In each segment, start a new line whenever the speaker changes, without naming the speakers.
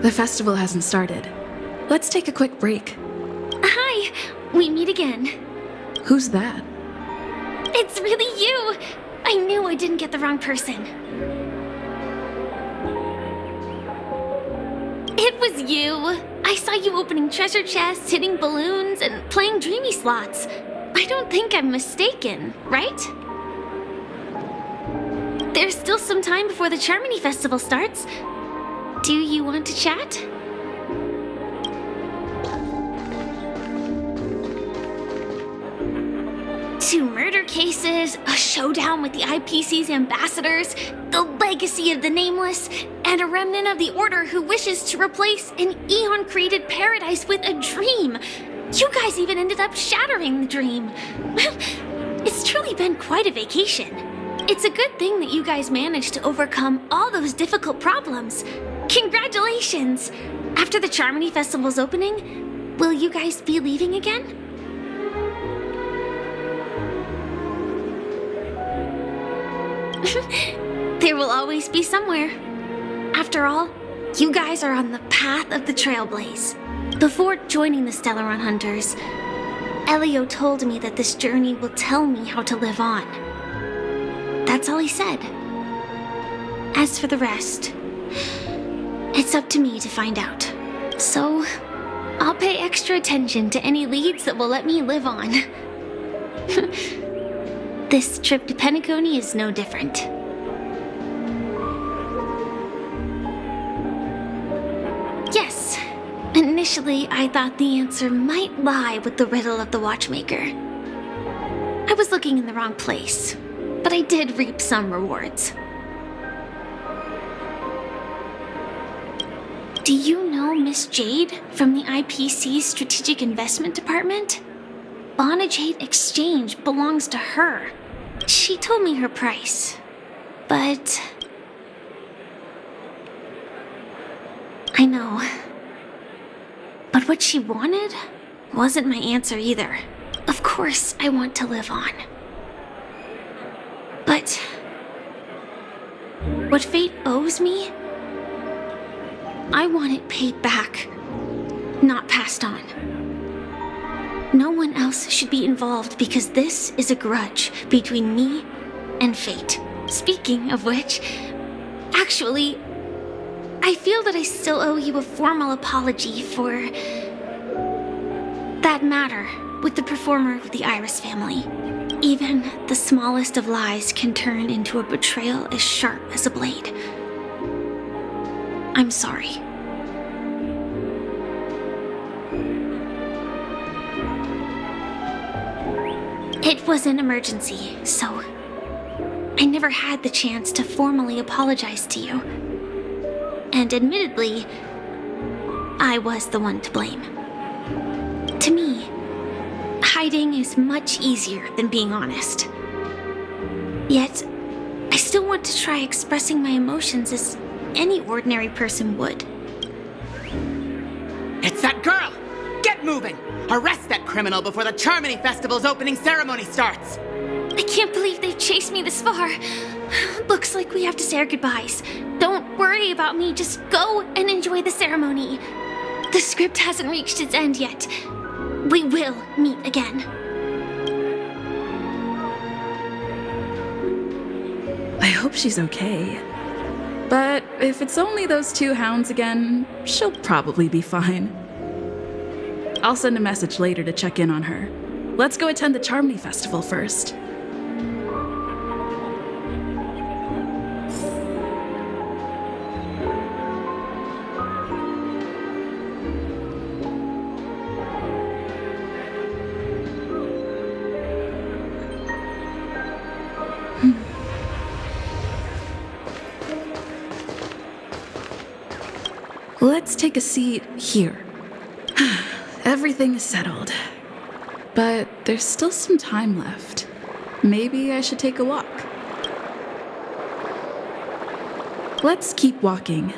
The festival hasn't started. Let's take a quick break.
Hi, we meet again.
Who's that?
It's really you! I knew I didn't get the wrong person. It was you. I saw you opening treasure chests, hitting balloons, and playing dreamy slots. I don't think I'm mistaken, right? There's still some time before the Charmony Festival starts. Do you want to chat? Two murder cases, a showdown with the IPC's ambassadors, the legacy of the Nameless, and a remnant of the Order who wishes to replace an Eon-created paradise with a dream. You guys even ended up shattering the dream. It's truly been quite a vacation. It's a good thing that you guys managed to overcome all those difficult problems. Congratulations! After the Charmony Festival's opening, will you guys be leaving again? There will always be somewhere. After all, you guys are on the path of the Trailblaze. Before joining the Stellaron Hunters, Elio told me that this journey will tell me how to live on. That's all he said. As for the rest, it's up to me to find out. So, I'll pay extra attention to any leads that will let me live on. This trip to Penacony is no different. Yes, initially I thought the answer might lie with the riddle of the Watchmaker. I was looking in the wrong place, but I did reap some rewards. Do you know Miss Jade from the IPC's Strategic Investment Department? Bonajade Exchange belongs to her. She told me her price, but... I know. But what she wanted wasn't my answer either. Of course, I want to live on. But... what fate owes me? I want it paid back, not passed on. No one else should be involved because this is a grudge between me and fate. Speaking of which, actually, I feel that I still owe you a formal apology for that matter with the performer of the Iris family. Even the smallest of lies can turn into a betrayal as sharp as a blade. I'm sorry. It was an emergency, so I never had the chance to formally apologize to you. And admittedly, I was the one to blame. To me, hiding is much easier than being honest. Yet, I still want to try expressing my emotions as any ordinary person would.
It's that girl! Get moving! Arrest that criminal before the Charmony Festival's opening ceremony starts!
I can't believe they've chased me this far. Looks like we have to say our goodbyes. Don't worry about me, just go and enjoy the ceremony. The script hasn't reached its end yet. We will meet again.
I hope she's okay. But if it's only those two hounds again, she'll probably be fine. I'll send a message later to check in on her. Let's go attend the Charmony Festival first. Let's take a seat here. Everything is settled. But there's still some time left. Maybe I should take a walk. Let's keep walking.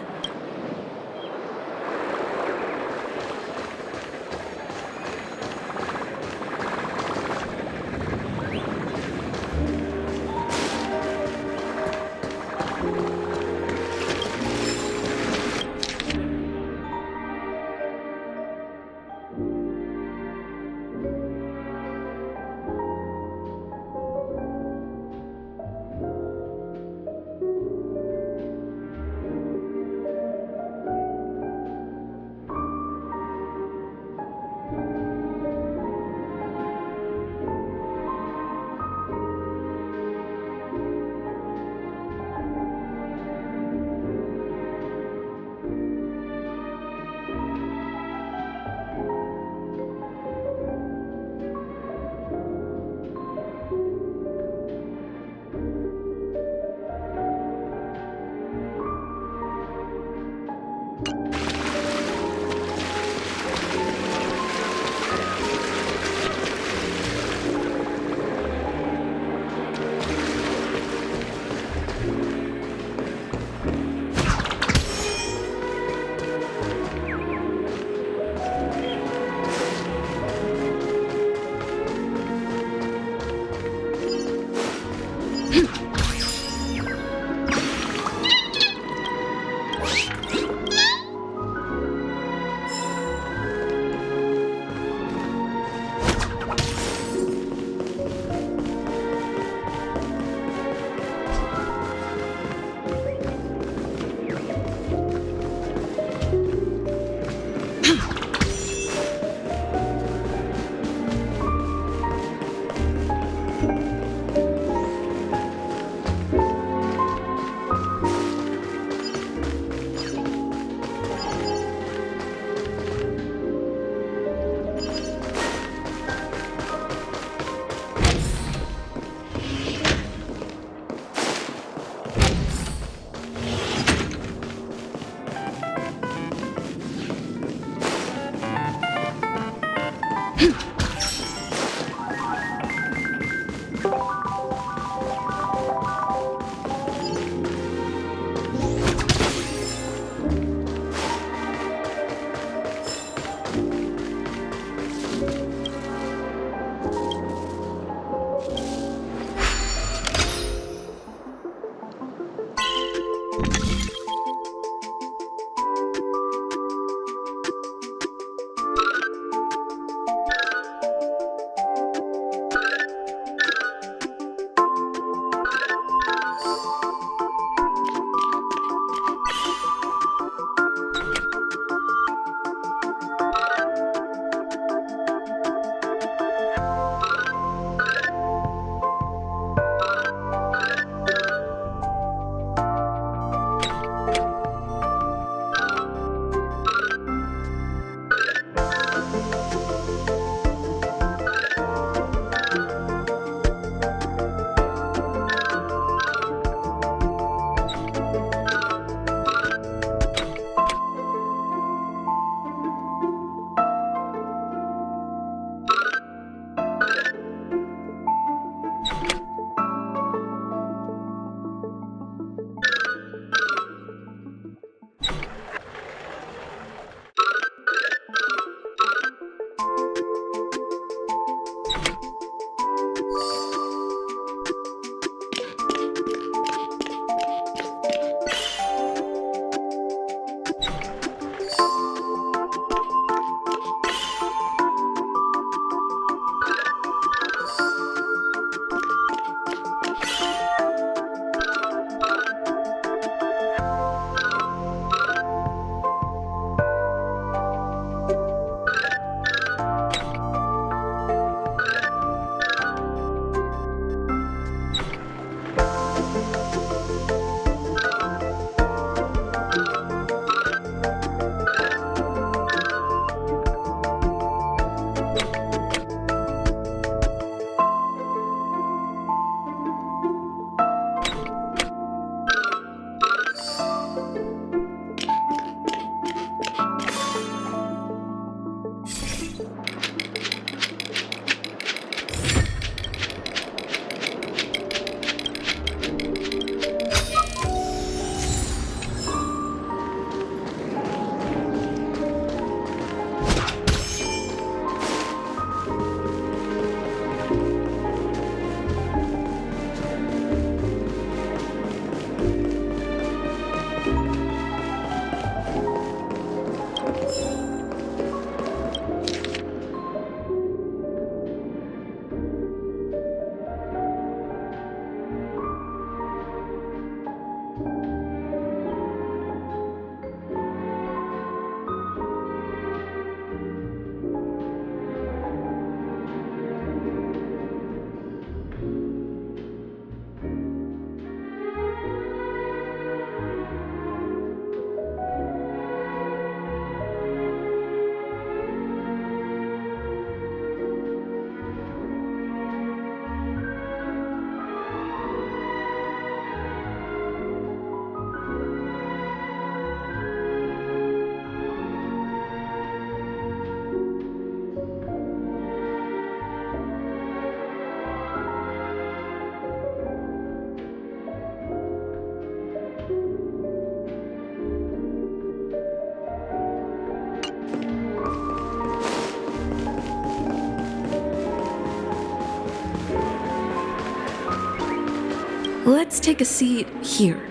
Let's take a seat here.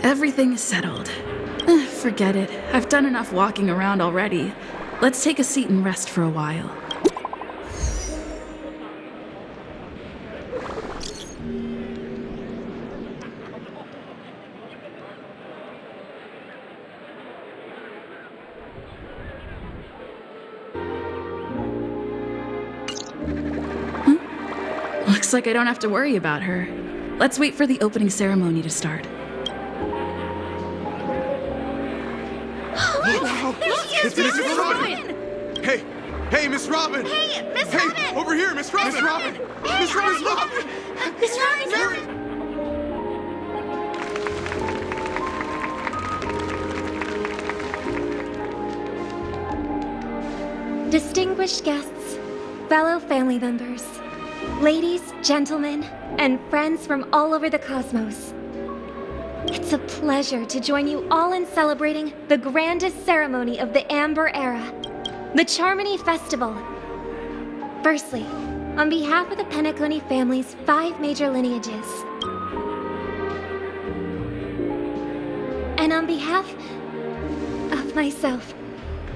Everything is settled. Forget it. I've done enough walking around already. Let's take a seat and rest for a while. Looks like I don't have to worry about her. Let's wait for the opening ceremony to start.
It's Miss Robin! Hey, Miss Robin!
Hey, Miss Robin!
Hey, over here, Miss Robin! Miss Robin! Miss Robin!
Miss Robin!
Mary!
Distinguished guests, fellow family members, ladies, gentlemen, and friends from all over the cosmos. It's a pleasure to join you all in celebrating the grandest ceremony of the Amber Era, the Charmony Festival. Firstly, on behalf of the Penacony family's 5 major lineages, and on behalf of myself,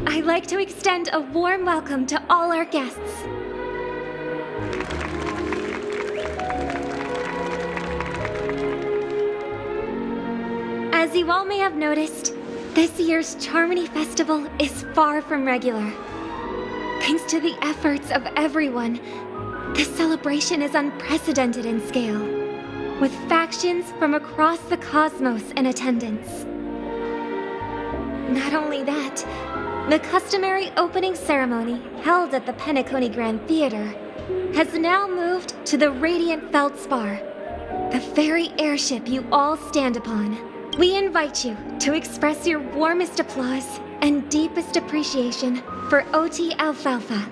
I'd like to extend a warm welcome to all our guests. As you all may have noticed, this year's Charmony Festival is far from regular. Thanks to the efforts of everyone, this celebration is unprecedented in scale, with factions from across the cosmos in attendance. Not only that, the customary opening ceremony held at the Penacony Grand Theater has now moved to the Radiant Feldspar, the very airship you all stand upon. We invite you to express your warmest applause and deepest appreciation for OT Alfalfa,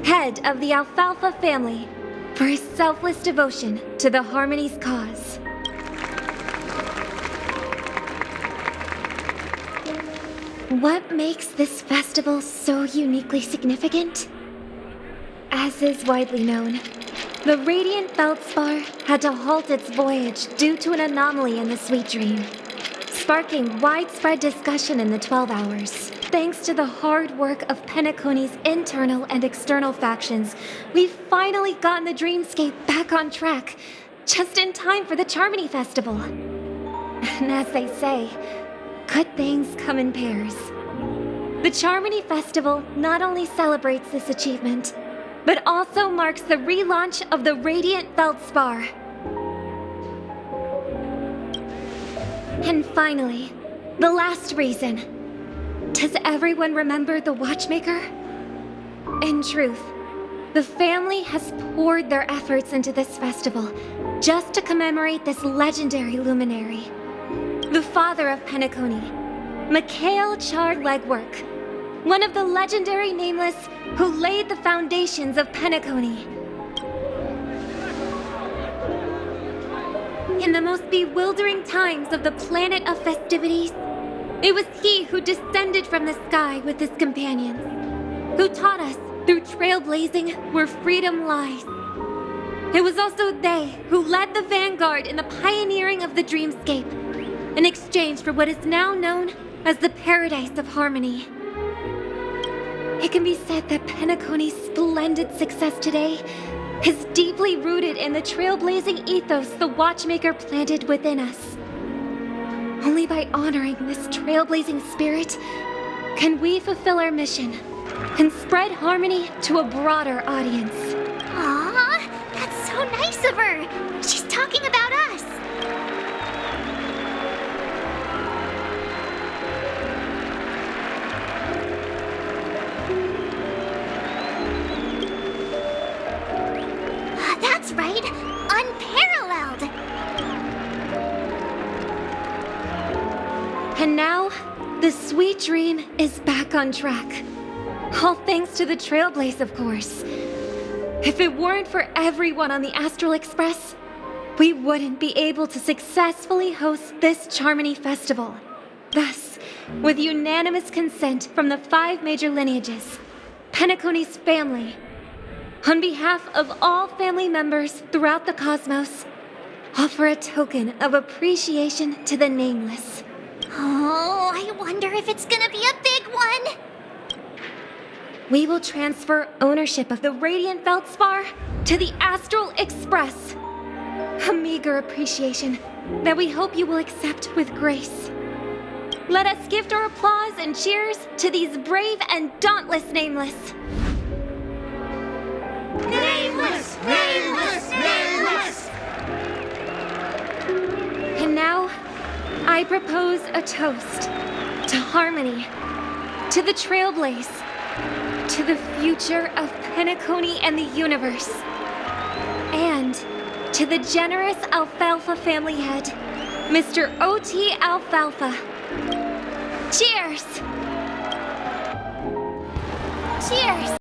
head of the Alfalfa family, for his selfless devotion to the Harmony's cause. What makes this festival so uniquely significant? As is widely known, the Radiant Feldspar had to halt its voyage due to an anomaly in the Sweet Dream, sparking widespread discussion in the 12 Hours. Thanks to the hard work of Penacony's internal and external factions, we've finally gotten the Dreamscape back on track, just in time for the Charmony Festival. And as they say, good things come in pairs. The Charmony Festival not only celebrates this achievement, but also marks the relaunch of the Radiant Feldspar. And finally, the last reason. Does everyone remember the Watchmaker? In truth, the family has poured their efforts into this festival just to commemorate this legendary luminary. The father of Penacony, Mikhail Char Legwork, one of the legendary Nameless who laid the foundations of Penacony. In the most bewildering times of the planet of festivities, it was he who descended from the sky with his companions, who taught us through trailblazing where freedom lies. It was also they who led the vanguard in the pioneering of the Dreamscape, in exchange for what is now known as the Paradise of Harmony. It can be said that Penacony's splendid success today is deeply rooted in the trailblazing ethos the Watchmaker planted within us. Only by honoring this trailblazing spirit can we fulfill our mission and spread harmony to a broader audience.
Aw, that's so nice of her. She's talking about us. That's right, unparalleled.
And now, the Sweet Dream is back on track. All thanks to the Trailblaze, of course. If it weren't for everyone on the Astral Express, we wouldn't be able to successfully host this Charmony Festival. Thus, with unanimous consent from the 5 major lineages, Penacony's family, on behalf of all family members throughout the cosmos, offer a token of appreciation to the Nameless.
Oh, I wonder if it's gonna be a big one.
We will transfer ownership of the Radiant Feldspar to the Astral Express. A meager appreciation that we hope you will accept with grace. Let us gift our applause and cheers to these brave and dauntless Nameless.
Nameless! Nameless! Nameless!
And now, I propose a toast to harmony, to the Trailblaze, to the future of Penacony and the universe, and to the generous Alfalfa family head, Mr. O.T. Alfalfa. Cheers!
Cheers!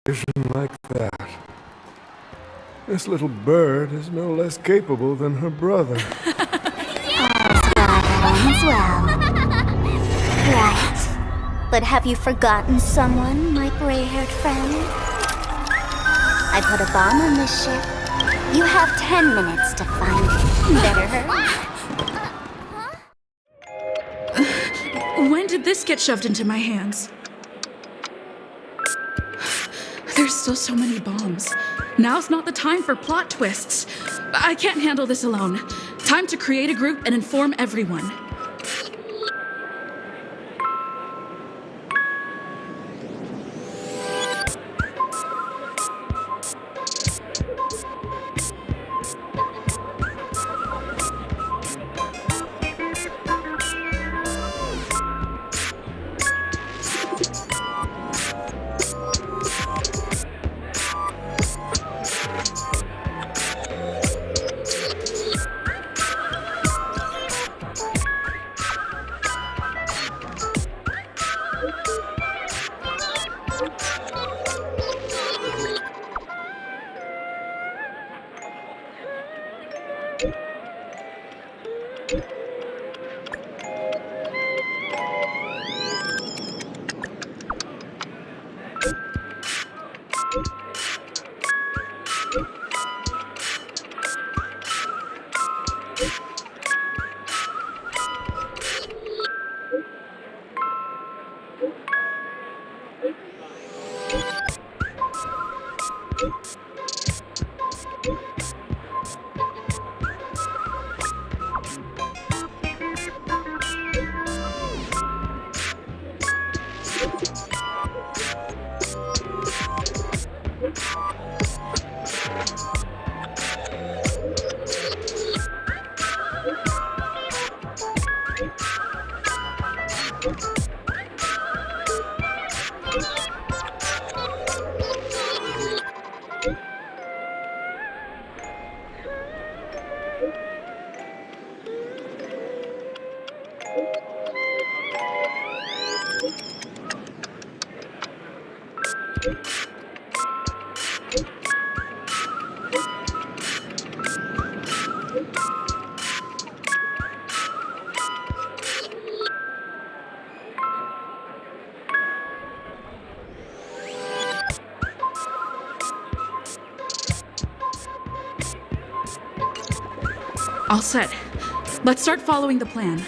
Decision like that. This little bird is no less capable than her brother.
As well. Right. But have you forgotten someone, my gray-haired friend? I put a bomb on this ship. You have 10 minutes to find it. Better hurry.
When did this get shoved into my hands? There's still so many bombs. Now's not the time for plot twists. I can't handle this alone. Time to create a group and inform everyone. All set. Let's start following the plan.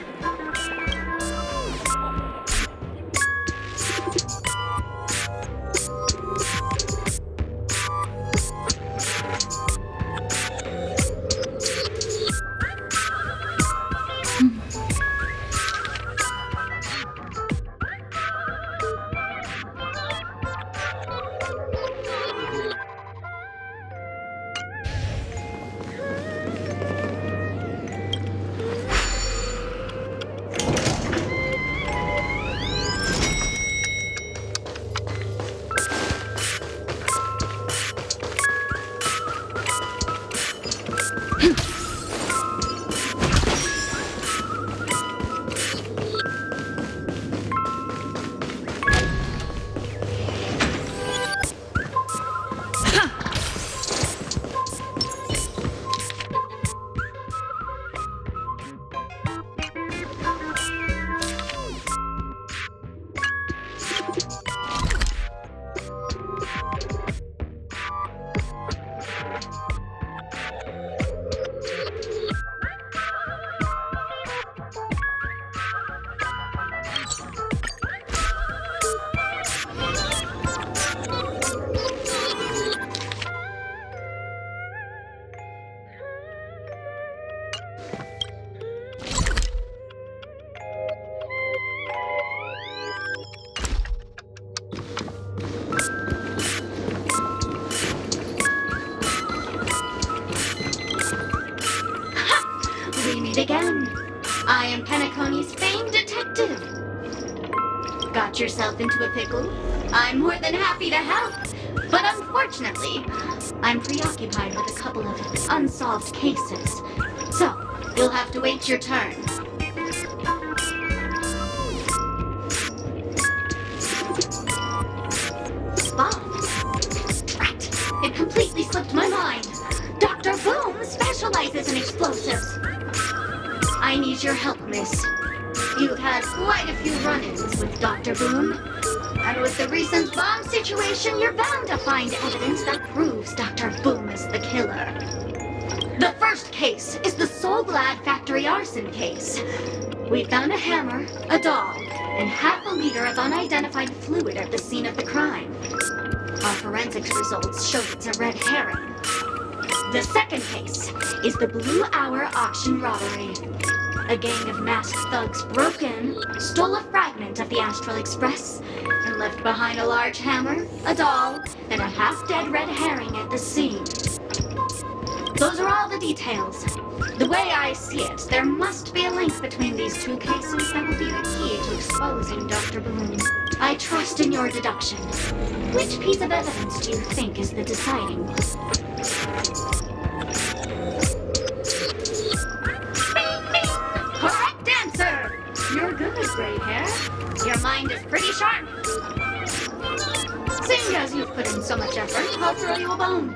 I am Penacony's famed detective. Got yourself into a pickle? I'm more than happy to help. But unfortunately, I'm preoccupied with a couple of unsolved cases. So, you'll have to wait your turn. Bomb. Drat. It completely slipped my mind. Dr. Boom specializes in explosives. I need your help, miss. You've had quite a few run-ins with Dr. Boom. And with the recent bomb situation, you're bound to find evidence that proves Dr. Boom is the killer. The first case is the Soul Glad factory arson case. We found a hammer, a doll, and half a liter of unidentified fluid at the scene of the crime. Our forensics results showed it's a red herring. The second case is the Blue Hour auction robbery. A gang of masked thugs broke in, stole a fragment of the Astral Express, and left behind a large hammer, a doll, and a half-dead red herring at the scene. Those are all the details. The way I see it, there must be a link between these two cases that will be the key to exposing Dr. Boom. I trust in your deduction. Which piece of evidence do you think is the deciding one? Correct answer! You're good, gray hair. Your mind is pretty sharp. Seeing as you've put in so much effort, I'll throw you a bone.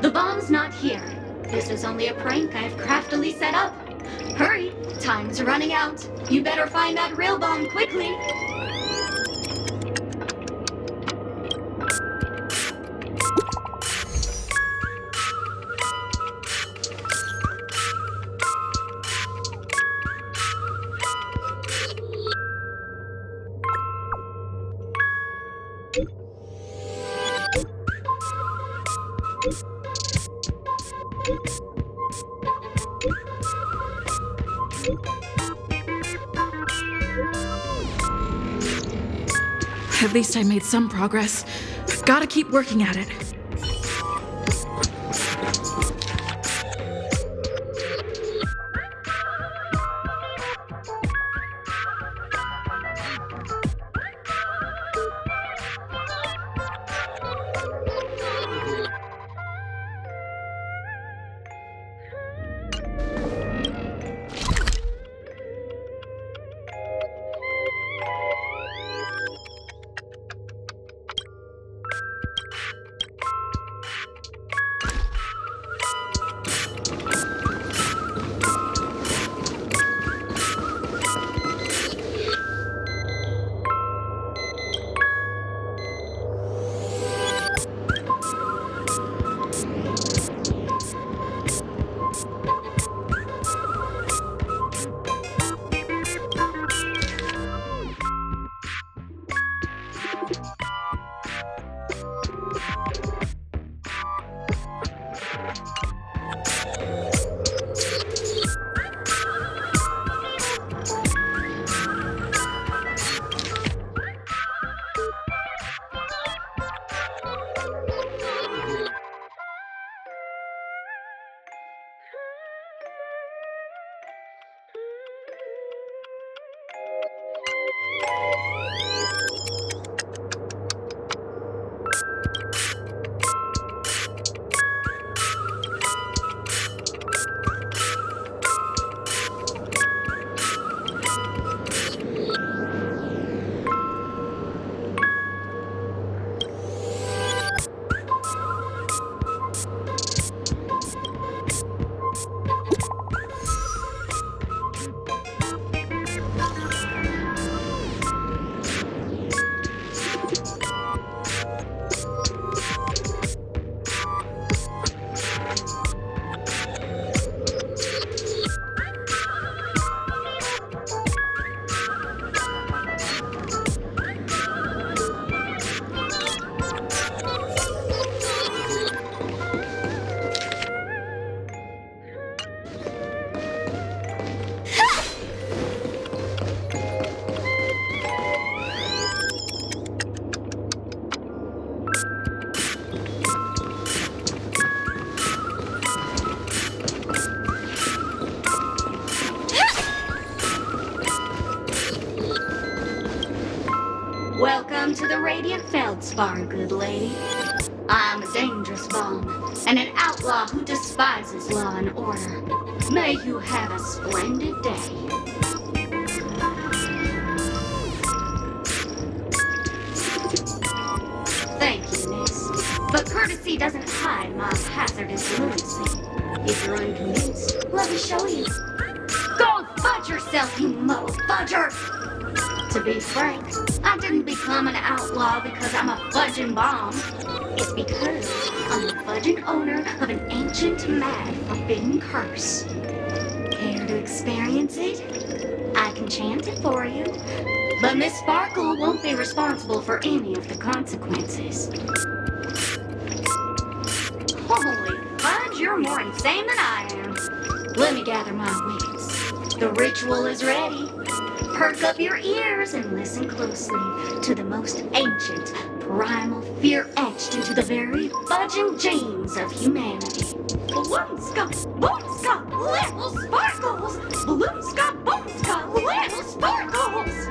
The bomb's not here. This is only a prank I've craftily set up. Hurry, time's running out. You better find that real bomb quickly.
At least I made some progress. Gotta keep working at it.
this far, good lady. I'm a dangerous bomb, and an outlaw who despises law and order. May you have a splendid day. Thank you, miss. But courtesy doesn't hide my hazardous lunacy. If you're unconvinced, let me show you. Go fudge yourself, you muddle fudger! To be frank, I didn't become an outlaw because I'm a fudging bomb. It's because I'm the fudging owner of an ancient, mad, forbidden curse. Care to experience it? I can chant it for you. But Miss Sparkle won't be responsible for any of the consequences. Holy fudge, you're more insane than I am. Let me gather my wits. The ritual is ready. Perk up your ears and listen closely to the most ancient, primal fear etched into the very fudging genes of humanity. Bloomska, boomska, little sparkles! Bloomska, boomska, little sparkles!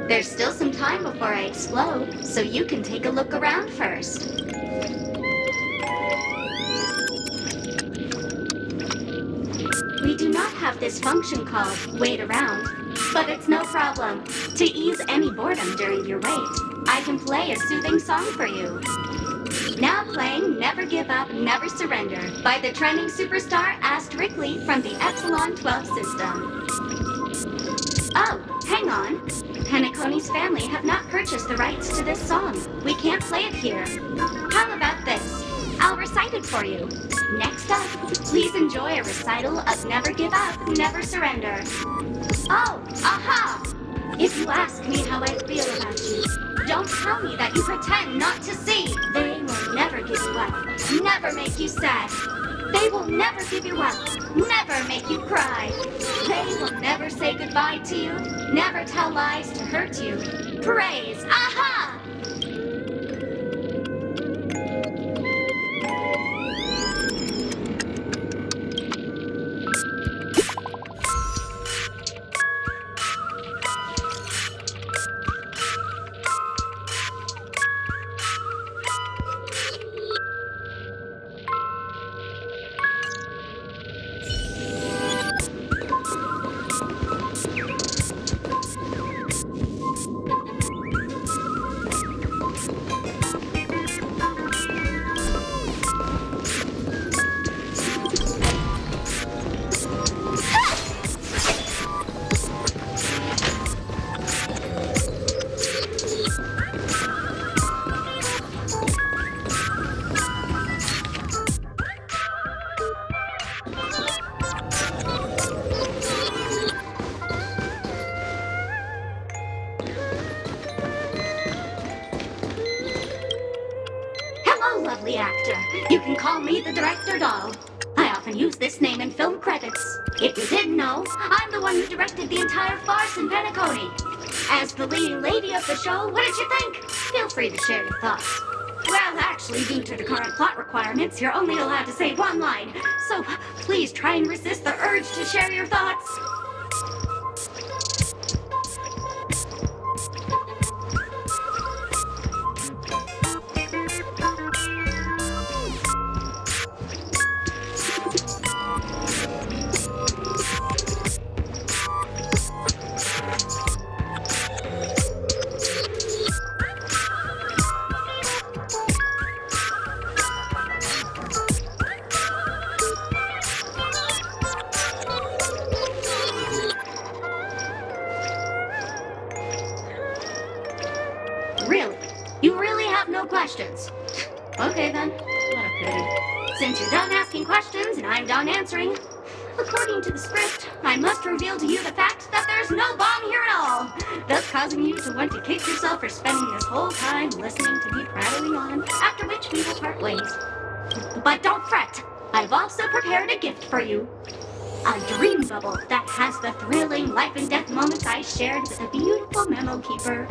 There's still some time before I explode, so you can take a look around first. We do not have this function called wait around, but it's no problem. To ease any boredom during your wait, I can play a soothing song for you. Now playing Never Give Up, Never Surrender by the trending superstar Astrictly from the Epsilon 12 system. Oh, hang on. Penaconi's family have not purchased the rights to this song. We can't play it here. How about this? I'll recite it for you. Next up, please enjoy a recital of Never Give Up, Never Surrender. Oh, aha! If you ask me how I feel about you, don't tell me that you pretend not to see. They will never give you up, never make you sad. They will never give you up, never make you cry. They will never say goodbye to you, never tell lies to hurt you. Praise, aha! Lovely actor. You can call me the Director Doll. I often use this name in film credits. If you didn't know, I'm the one who directed the entire farce in Penacony. As the leading lady of the show, what did you think? Feel free to share your thoughts. Well, actually, due to the current plot requirements, you're only allowed to say one line. So please try and resist the urge to share your thoughts. Really? You really have no questions? Okay then. What a pity. Since you're done asking questions and I'm done answering, according to the script, I must reveal to you the fact that there's no bomb here at all, thus causing you to want to kick yourself for spending this whole time listening to me prattling on, after which we will part ways. But don't fret, I've also prepared a gift for you. A dream bubble that has the thrilling life and death moments I shared with a beautiful memo keeper.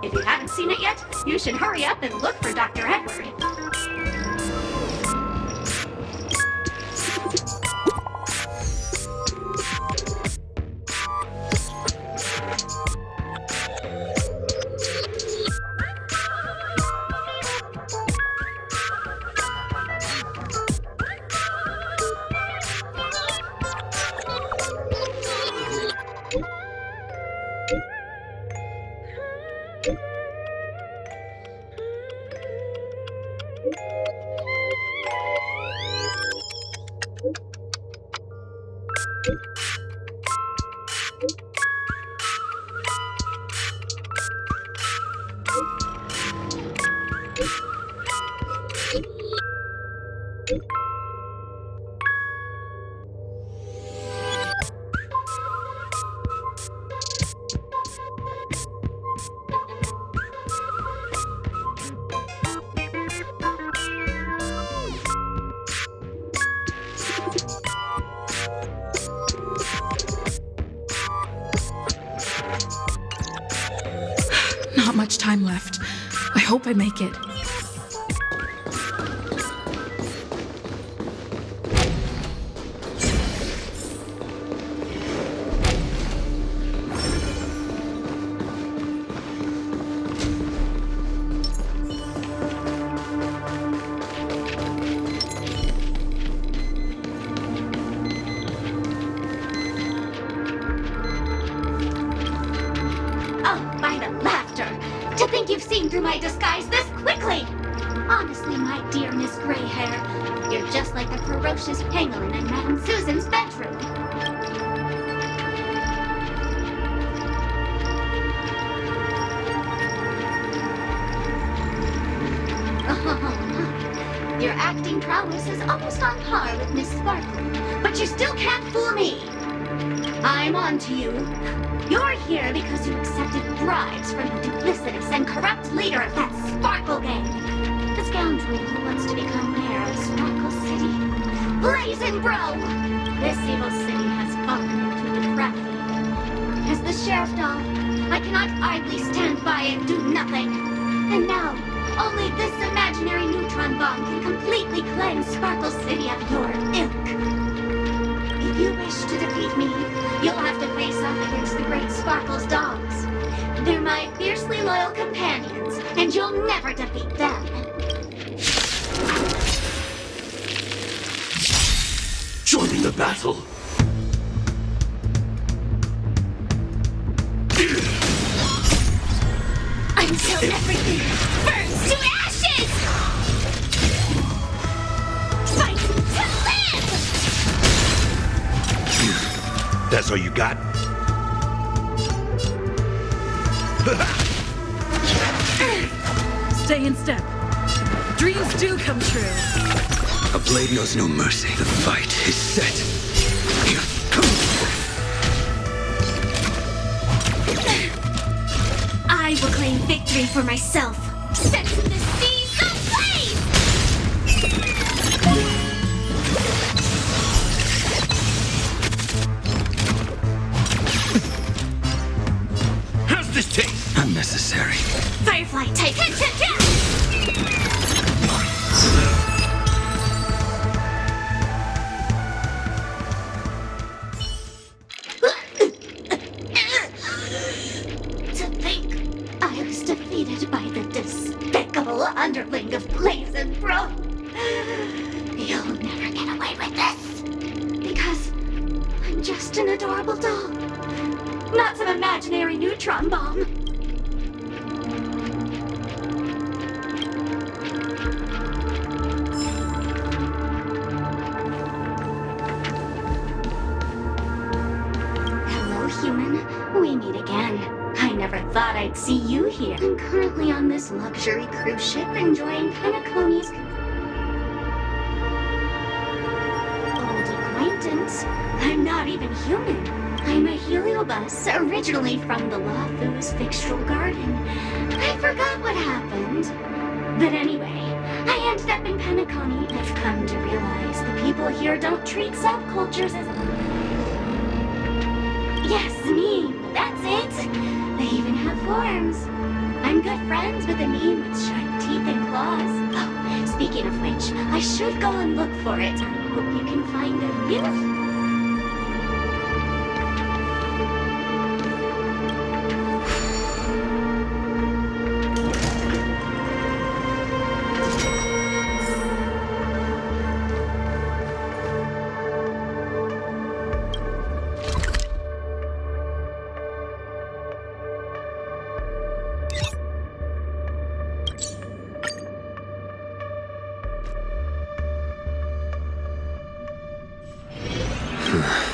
If you haven't seen it yet, you should hurry up and look for Dr. Edward.
Not much time left. I hope I make it.
Oh, by the laughter! To think you've seen through my disguise this quickly! Honestly, my dear Miss Greyhair, you're just like the ferocious pangolin in Madame Susan's bedroom. Your acting prowess is almost on par with Miss Sparkle, but you still can't fool me. I'm on to you. You're here because you accepted bribes from the duplicitous and corrupt leader of that Sparkle gang. The scoundrel who wants to become mayor of Sparkle City. Blazing Bro! This evil city has fallen into depravity. As the sheriff doll, I cannot idly stand by and do nothing. And now, only this imaginary neutron bomb can completely cleanse Sparkle City of your ilk. If you wish to defeat me, you'll have to face off against the Great Sparkle's dogs. They're my fiercely loyal companions, and you'll never defeat them.
Joining the battle.
Until everything burns to ashes! Fight to live!
That's all you got?
Stay in step. Dreams do come true.
A blade knows no mercy. The fight is set.
I will claim victory for myself. Set the seas ablaze!
How's this taste? Unnecessary.
Firefly type.
underling of Blaze and Bro. You'll never get away with this. Because I'm just an adorable doll. Not some imaginary neutron bomb. Hello, human. We meet again. I never thought I'd see you here. I'm currently on this luxury cruise ship enjoying Penacony's old acquaintance. I'm not even human. I'm a heliobus, originally from the Lawfoo's Fixtral Garden. I forgot what happened. But anyway, I ended up in Penacony. I've come to realize the people here don't treat subcultures as... Yes, meme, that's it. They even have forms. I'm good friends with a meme with sharp teeth and claws. Oh, speaking of which, I should go and look for it. I hope you can find a real...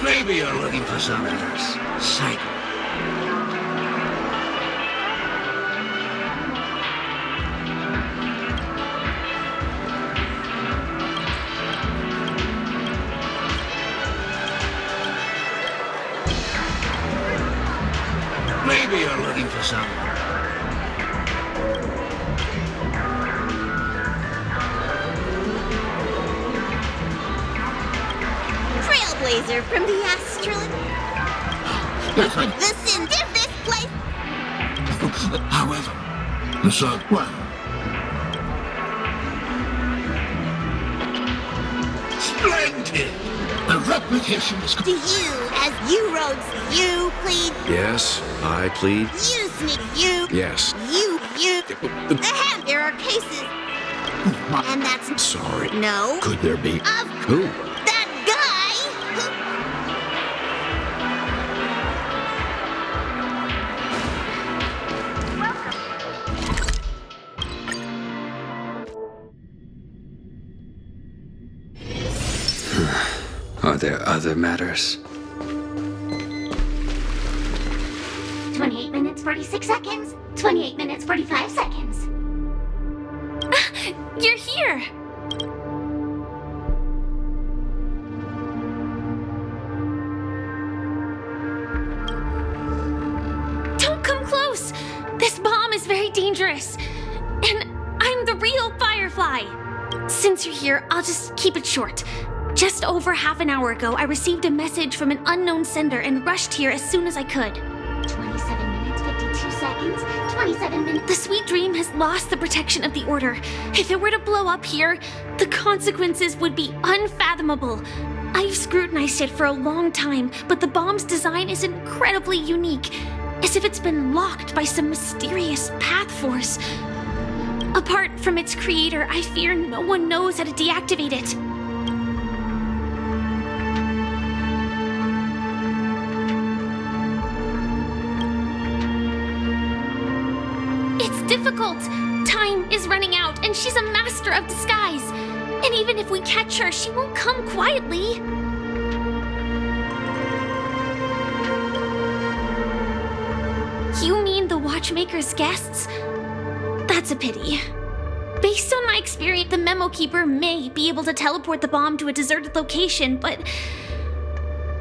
Maybe you're looking for some psycho. Maybe you're looking for some...
Trailblazer from the astral... the sin of this place...
However, so, well... Splendid! The replication is...
Do you, as you roads, you plead...
Yes, I plead.
You sneak, you...
Yes.
You... Ahem, there are cases... And that's...
Sorry.
No.
Could there be...
Of...
Who?
That guy!
Are there other matters?
28 minutes, 46 seconds. 28 minutes, 45 seconds.
You're here! Don't come close! This bomb is very dangerous. And I'm the real Firefly. Since you're here, I'll just keep it short. Just over half an hour ago, I received a message from an unknown sender and rushed here as soon as I could.
27 minutes, 52 seconds. 27 minutes.
The Sweet Dream has lost the protection of the Order. If it were to blow up here, the consequences would be unfathomable. I've scrutinized it for a long time, but the bomb's design is incredibly unique, as if it's been locked by some mysterious path force. Apart from its creator, I fear no one knows how to deactivate it. It's difficult. Time is running out, and she's a master of disguise. And even if we catch her, she won't come quietly. You mean the Watchmaker's guests? That's a pity. Based on my experience, the Memo Keeper may be able to teleport the bomb to a deserted location, but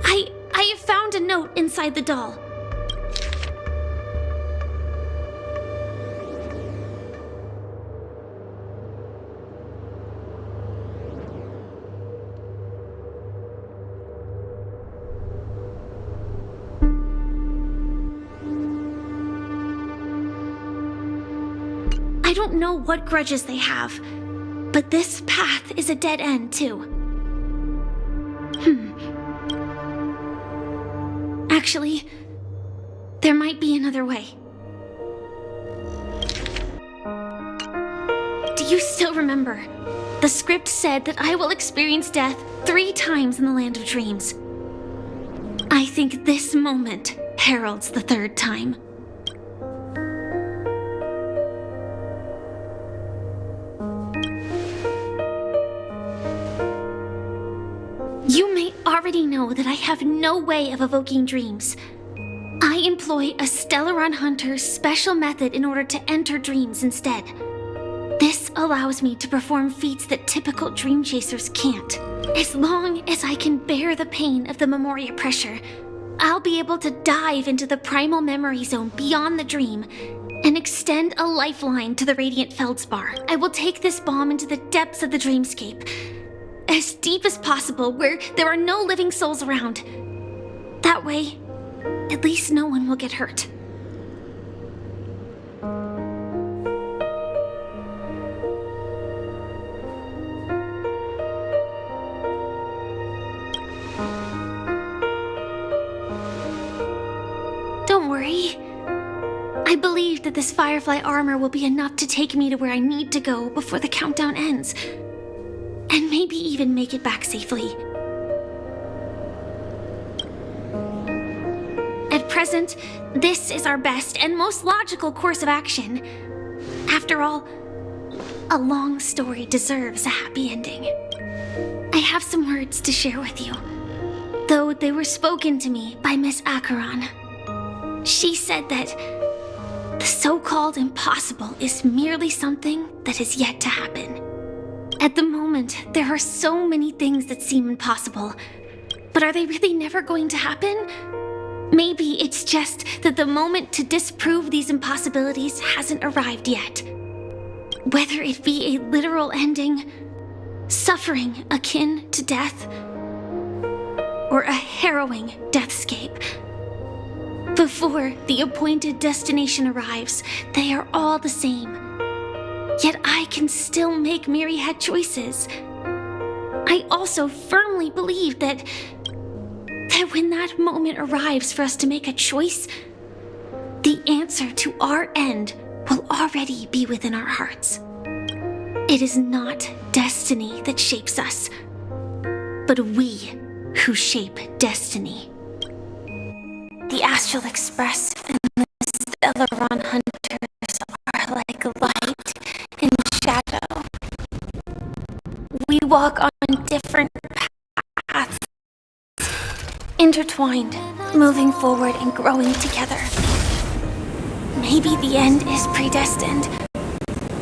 I have found a note inside the doll. I don't know what grudges they have, but this path is a dead end, too. Actually, there might be another way. Do you still remember? The script said that I will experience death 3 times in the land of dreams. I think this moment heralds the 3rd time. You may already know that I have no way of evoking dreams. I employ a Stellaron Hunter's special method in order to enter dreams instead. This allows me to perform feats that typical dream chasers can't. As long as I can bear the pain of the Memoria pressure, I'll be able to dive into the primal memory zone beyond the dream and extend a lifeline to the Radiant Feldspar. I will take this bomb into the depths of the dreamscape, as deep as possible where there are no living souls around. That way, at least no one will get hurt. Don't worry. I believe that this Firefly armor will be enough to take me to where I need to go before the countdown ends. And maybe even make it back safely. At present, this is our best and most logical course of action. After all, a long story deserves a happy ending. I have some words to share with you, though they were spoken to me by Miss Acheron. She said that the so-called impossible is merely something that is yet to happen. At the moment, there are so many things that seem impossible, but are they really never going to happen? Maybe it's just that the moment to disprove these impossibilities hasn't arrived yet. Whether it be a literal ending, suffering akin to death, or a harrowing deathscape. Before the appointed destination arrives, they are all the same. Yet I can still make myriad choices. I also firmly believe that when that moment arrives for us to make a choice, the answer to our end will already be within our hearts. It is not destiny that shapes us, but we who shape destiny. The Astral Express and the Stellaron Hunters are like light and shadow. We walk on different paths, intertwined, moving forward and growing together. Maybe the end is predestined,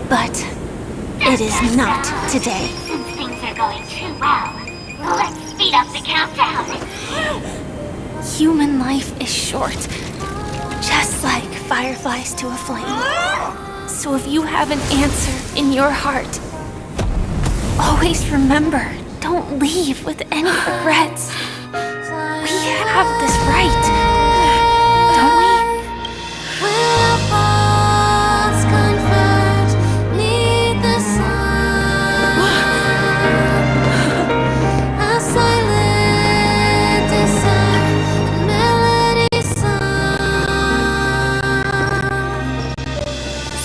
but it is not today.
Since things are going too well, let's speed up the countdown.
Human life is short, just like fireflies to a flame. So if you have an answer in your heart, always remember, don't leave with any regrets. We have this right, don't we?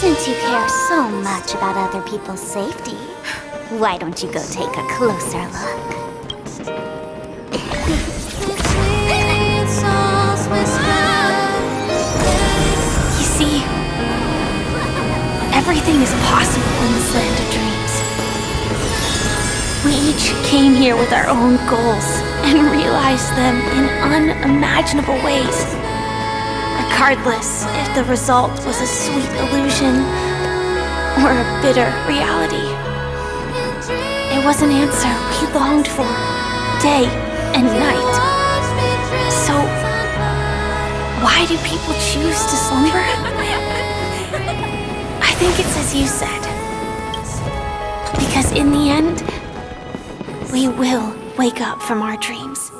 Since you care so much about other people's safety, why don't you go take a closer look?
You see, everything is possible in this land of dreams. We each came here with our own goals and realized them in unimaginable ways. Regardless if the result was a sweet illusion or a bitter reality. It was an answer we longed for, day and night. So, why do people choose to slumber? I think it's as you said. Because in the end, we will wake up from our dreams.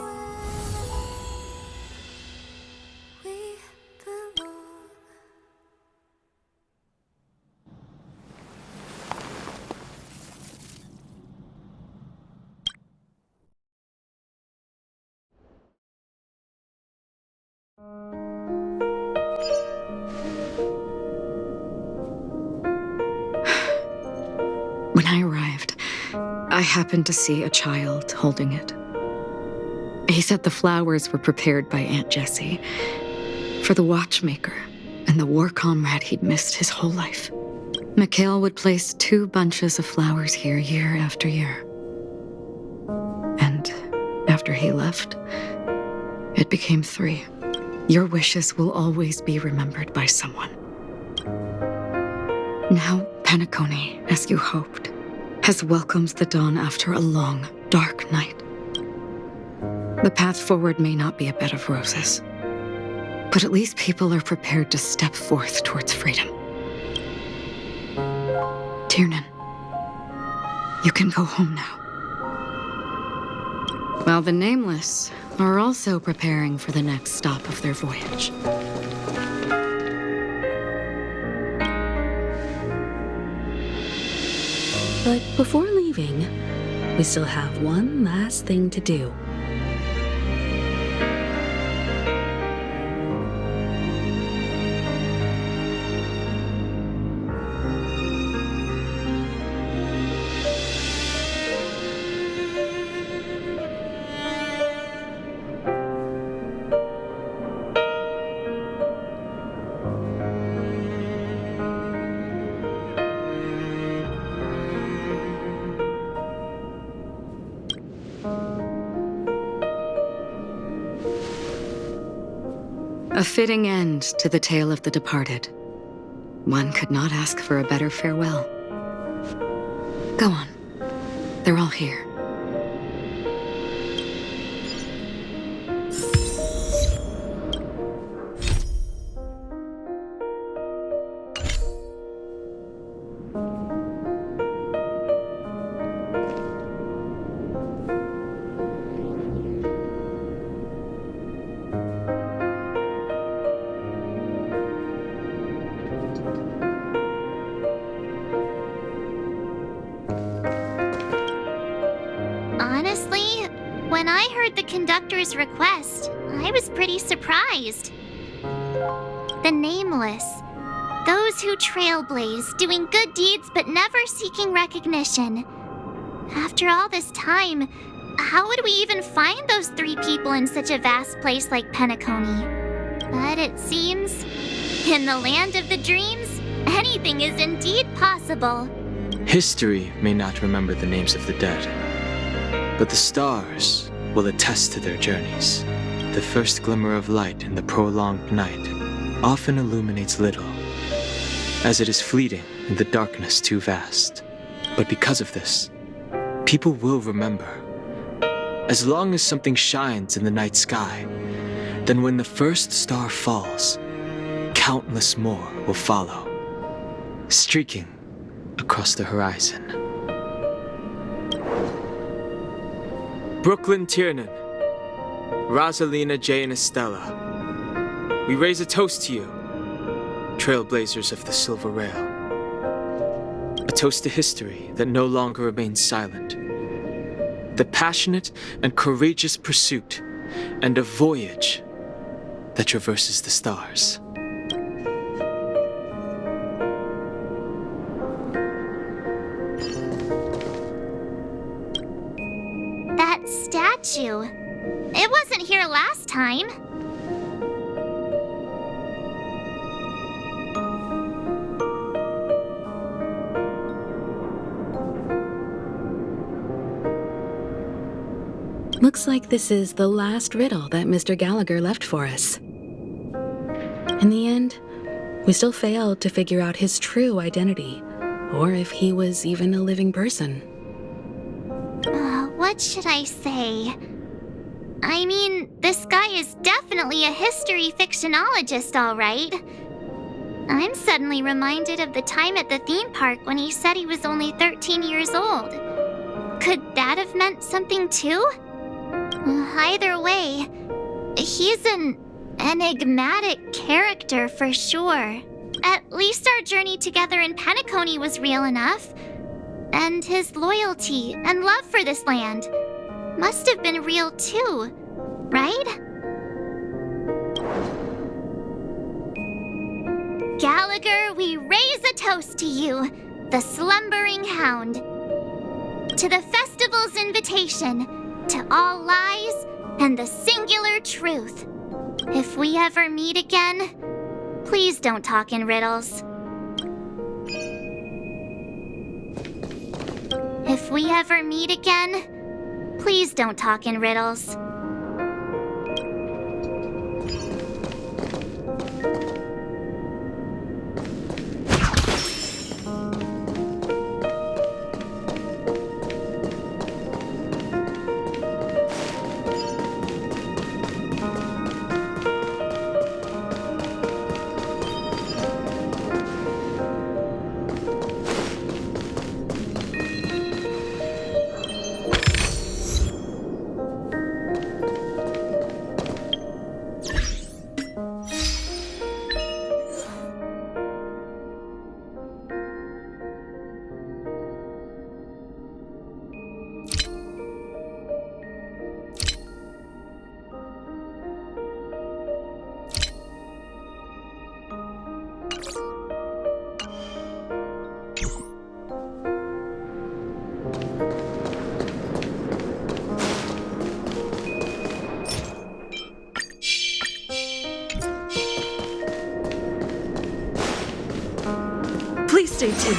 I happened to see a child holding it. He said the flowers were prepared by Aunt Jessie for the watchmaker and the war comrade he'd missed his whole life. Mikhail would place 2 bunches of flowers here year after year. And after he left, it became 3. Your wishes will always be remembered by someone. Now, Penacony, as you hoped, has welcomed the dawn after a long, dark night. The path forward may not be a bed of roses, but at least people are prepared to step forth towards freedom. Tiernan, you can go home now. While the Nameless are also preparing for the next stop of their voyage.
But before leaving, we still have one last thing to do.
A fitting end to the tale of the departed. One could not ask for a better farewell. Go on. They're all here.
Honestly, when I heard the conductor's request, I was pretty surprised. The Nameless. Those who trailblaze, doing good deeds but never seeking recognition. After all this time, how would we even find those 3 people in such a vast place like Penacony? But it seems, in the land of the dreams, anything is indeed possible.
History may not remember the names of the dead, but the stars will attest to their journeys. The first glimmer of light in the prolonged night often illuminates little, as it is fleeting in the darkness too vast. But because of this, people will remember. As long as something shines in the night sky, then when the first star falls, countless more will follow, streaking across the horizon. Brooklyn Tiernan, Rosalina, Jay, and Estella, we raise a toast to you, trailblazers of the Silver Rail. A toast to history that no longer remains silent. The passionate and courageous pursuit, and a voyage that traverses the stars.
That statue. It wasn't here last time.
Looks like this is the last riddle that Mr. Gallagher left for us. In the end, we still failed to figure out his true identity, or if he was even a living person.
What should I say? I mean, this guy is definitely a history fictionologist, all right. I'm suddenly reminded of the time at the theme park when he said he was only 13 years old. Could that have meant something too? Either way, he's an enigmatic character for sure. At least our journey together in Penacony was real enough. And his loyalty and love for this land must have been real too, right? Gallagher, we raise a toast to you, the slumbering hound. To the festive
Festival's invitation to all lies and the singular truth. If we ever meet again, please don't talk in riddles. If we ever meet again, please don't talk in riddles.
Please stay tuned.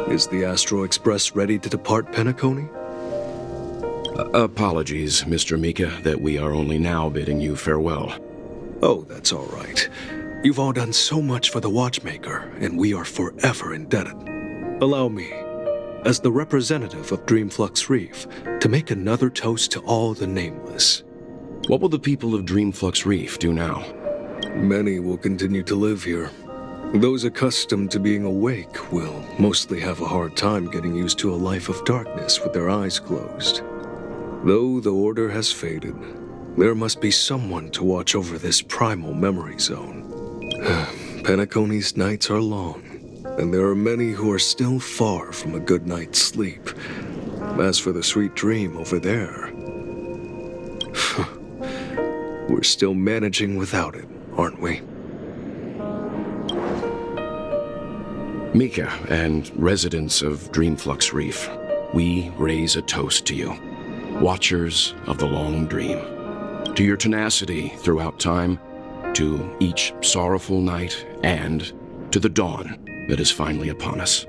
Is the Astro Express ready to depart Penacony?
Apologies, Mr. Mika, that we are only now bidding you farewell.
Oh, that's all right. You've all done so much for the Watchmaker, and we are forever indebted. Allow me, as the representative of Dreamflux Reef, to make another toast to all the nameless.
What will the people of Dreamflux Reef do now?
Many will continue to live here. Those accustomed to being awake will mostly have a hard time getting used to a life of darkness with their eyes closed. Though the order has faded, there must be someone to watch over this primal memory zone. Penacony's nights are long, and there are many who are still far from a good night's sleep. As for the sweet dream over there, we're still managing without it, aren't we?
Mika and residents of Dreamflux Reef, we raise a toast to you, watchers of the long dream, to your tenacity throughout time, to each sorrowful night, and to the dawn that is finally upon us.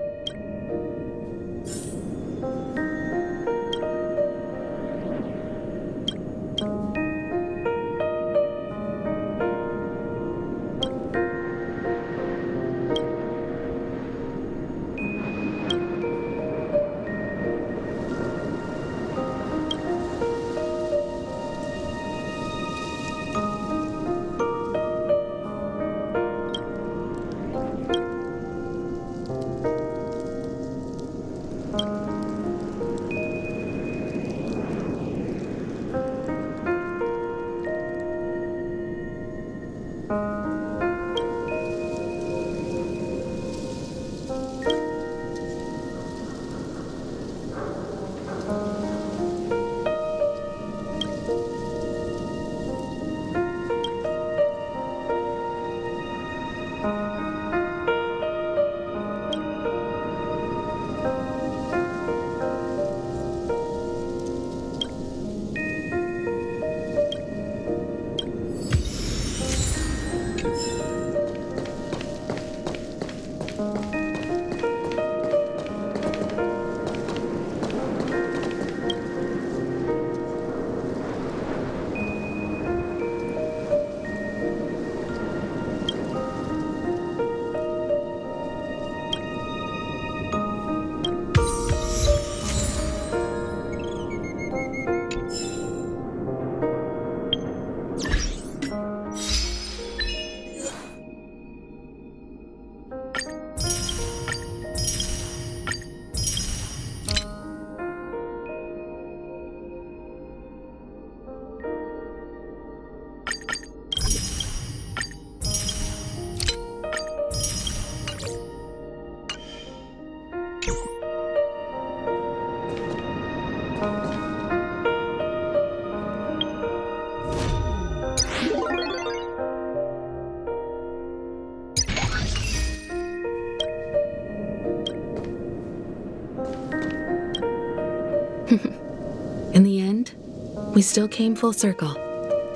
we still came full circle.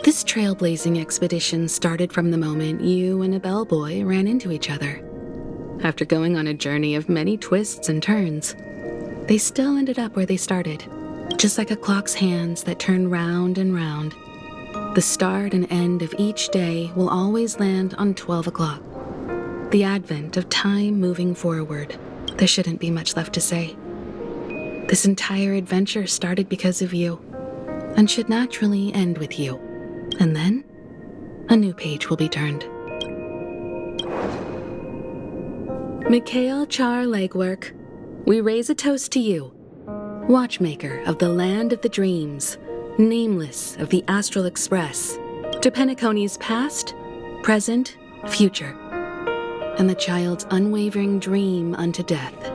This trailblazing expedition started from the moment you and a bellboy ran into each other. After going on a journey of many twists and turns, they still ended up where they started, just like a clock's hands that turn round and round. The start and end of each day will always land on 12 o'clock. The advent of time moving forward. There shouldn't be much left to say. This entire adventure started because of you, and should naturally end with you. And then, a new page will be turned. Mikhail Char Legwork, we raise a toast to you, watchmaker of the land of the dreams, nameless of the Astral Express, to Penacony's past, present, future, and the child's unwavering dream unto death.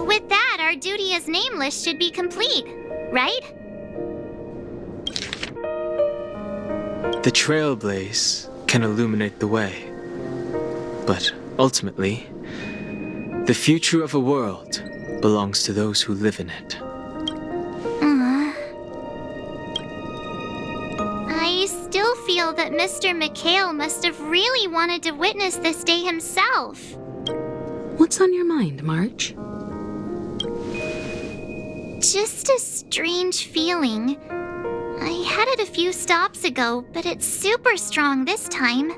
With that, our duty as nameless should be complete, right?
The trailblaze can illuminate the way. But ultimately, the future of a world belongs to those who live in it.
I still feel that Mr. Mikhail must have really wanted to witness this day himself.
What's on your mind, March?
Just a strange feeling. I had it a few stops ago, but it's super strong this time.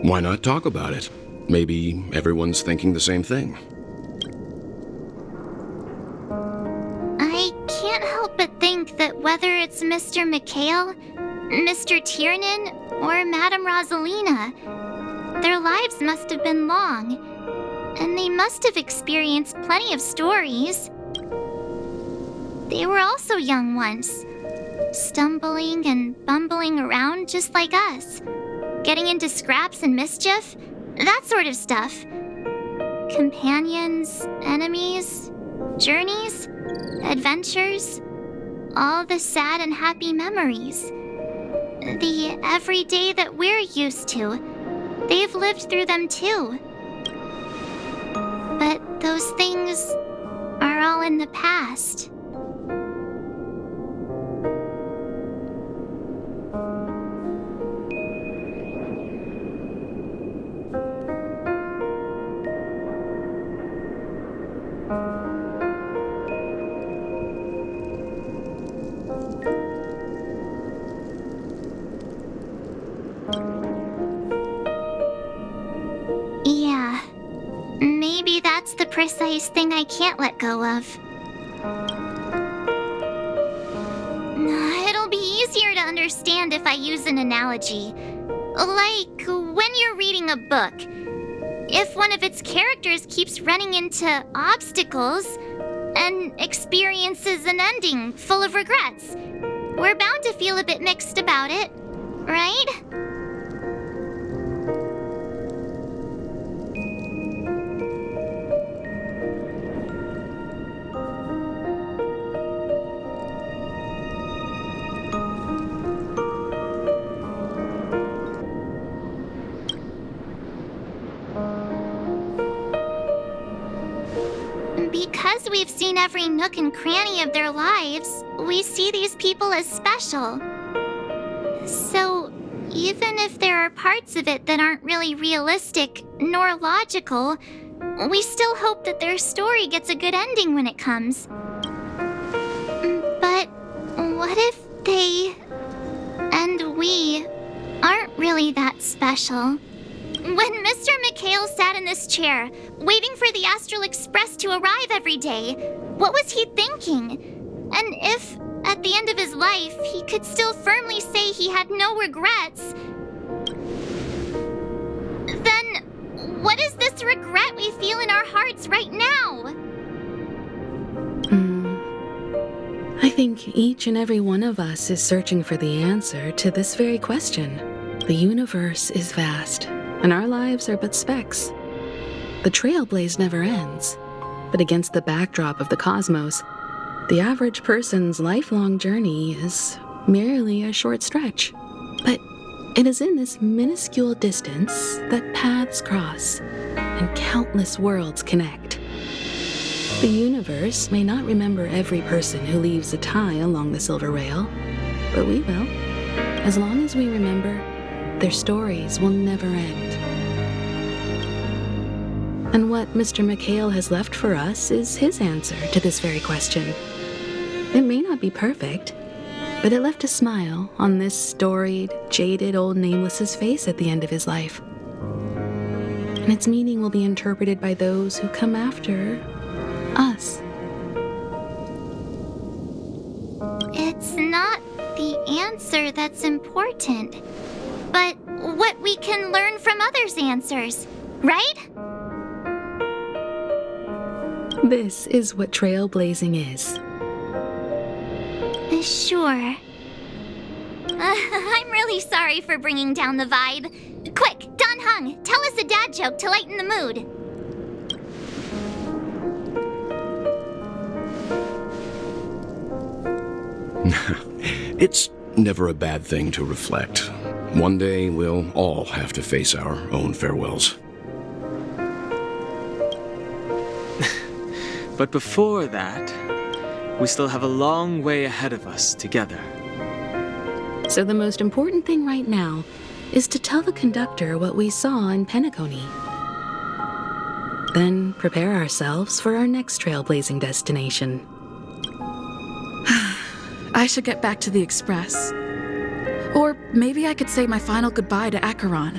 Why not talk about it? Maybe everyone's thinking the same thing.
I can't help but think that whether it's Mr. Mikhail, Mr. Tiernan, or Madame Rosalina, their lives must have been long, and they must have experienced plenty of stories. They were also young once, stumbling and bumbling around just like us, getting into scraps and mischief, that sort of stuff. Companions, enemies, journeys, adventures, all the sad and happy memories. The everyday that we're used to, they've lived through them too. But those things are all in the past. Yeah, maybe that's the precise thing I can't let go of. It'll be easier to understand if I use an analogy. Like when you're reading a book. If one of its characters keeps running into obstacles and experiences an ending full of regrets, we're bound to feel a bit mixed about it, right? Because we've seen every nook and cranny of their lives, we see these people as special. So, even if there are parts of it that aren't really realistic nor logical, we still hope that their story gets a good ending when it comes. But what if they and we aren't really that special? When Mr. Mikhail sat in this chair, waiting for the Astral Express to arrive every day, what was he thinking? And if, at the end of his life, he could still firmly say he had no regrets, then what is this regret we feel in our hearts right now?
I think each and every one of us is searching for the answer to this very question. The universe is vast, and our lives are but specks. The trailblaze never ends, but against the backdrop of the cosmos, the average person's lifelong journey is merely a short stretch. But it is in this minuscule distance that paths cross and countless worlds connect. The universe may not remember every person who leaves a tie along the silver rail, but we will. As long as we remember, their stories will never end. And what Mr. McHale has left for us is his answer to this very question. It may not be perfect, but it left a smile on this storied, jaded old Nameless's face at the end of his life. And its meaning will be interpreted by those who come after us.
It's not the answer that's important, but what we can learn from others' answers, right?
This is what trailblazing is.
Sure. I'm really sorry for bringing down the vibe. Quick, Don Hung, tell us a dad joke to lighten the mood.
It's never a bad thing to reflect. One day we'll all have to face our own farewells.
But before that, we still have a long way ahead of us together.
So the most important thing right now is to tell the conductor what we saw in Penacony. Then prepare ourselves for our next trailblazing destination.
I should get back to the Express. Or maybe I could say my final goodbye to Acheron.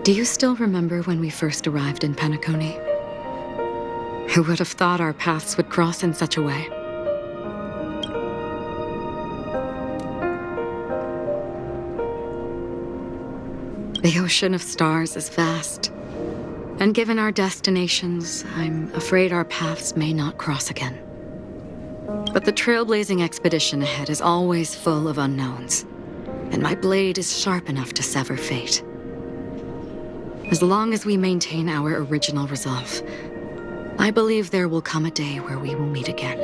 Do you still remember when we first arrived in Penacony? Who would have thought our paths would cross in such a way? The ocean of stars is vast, and given our destinations, I'm afraid our paths may not cross again. But the trailblazing expedition ahead is always full of unknowns, and my blade is sharp enough to sever fate. As long as we maintain our original resolve, I believe there will come a day where we will meet again.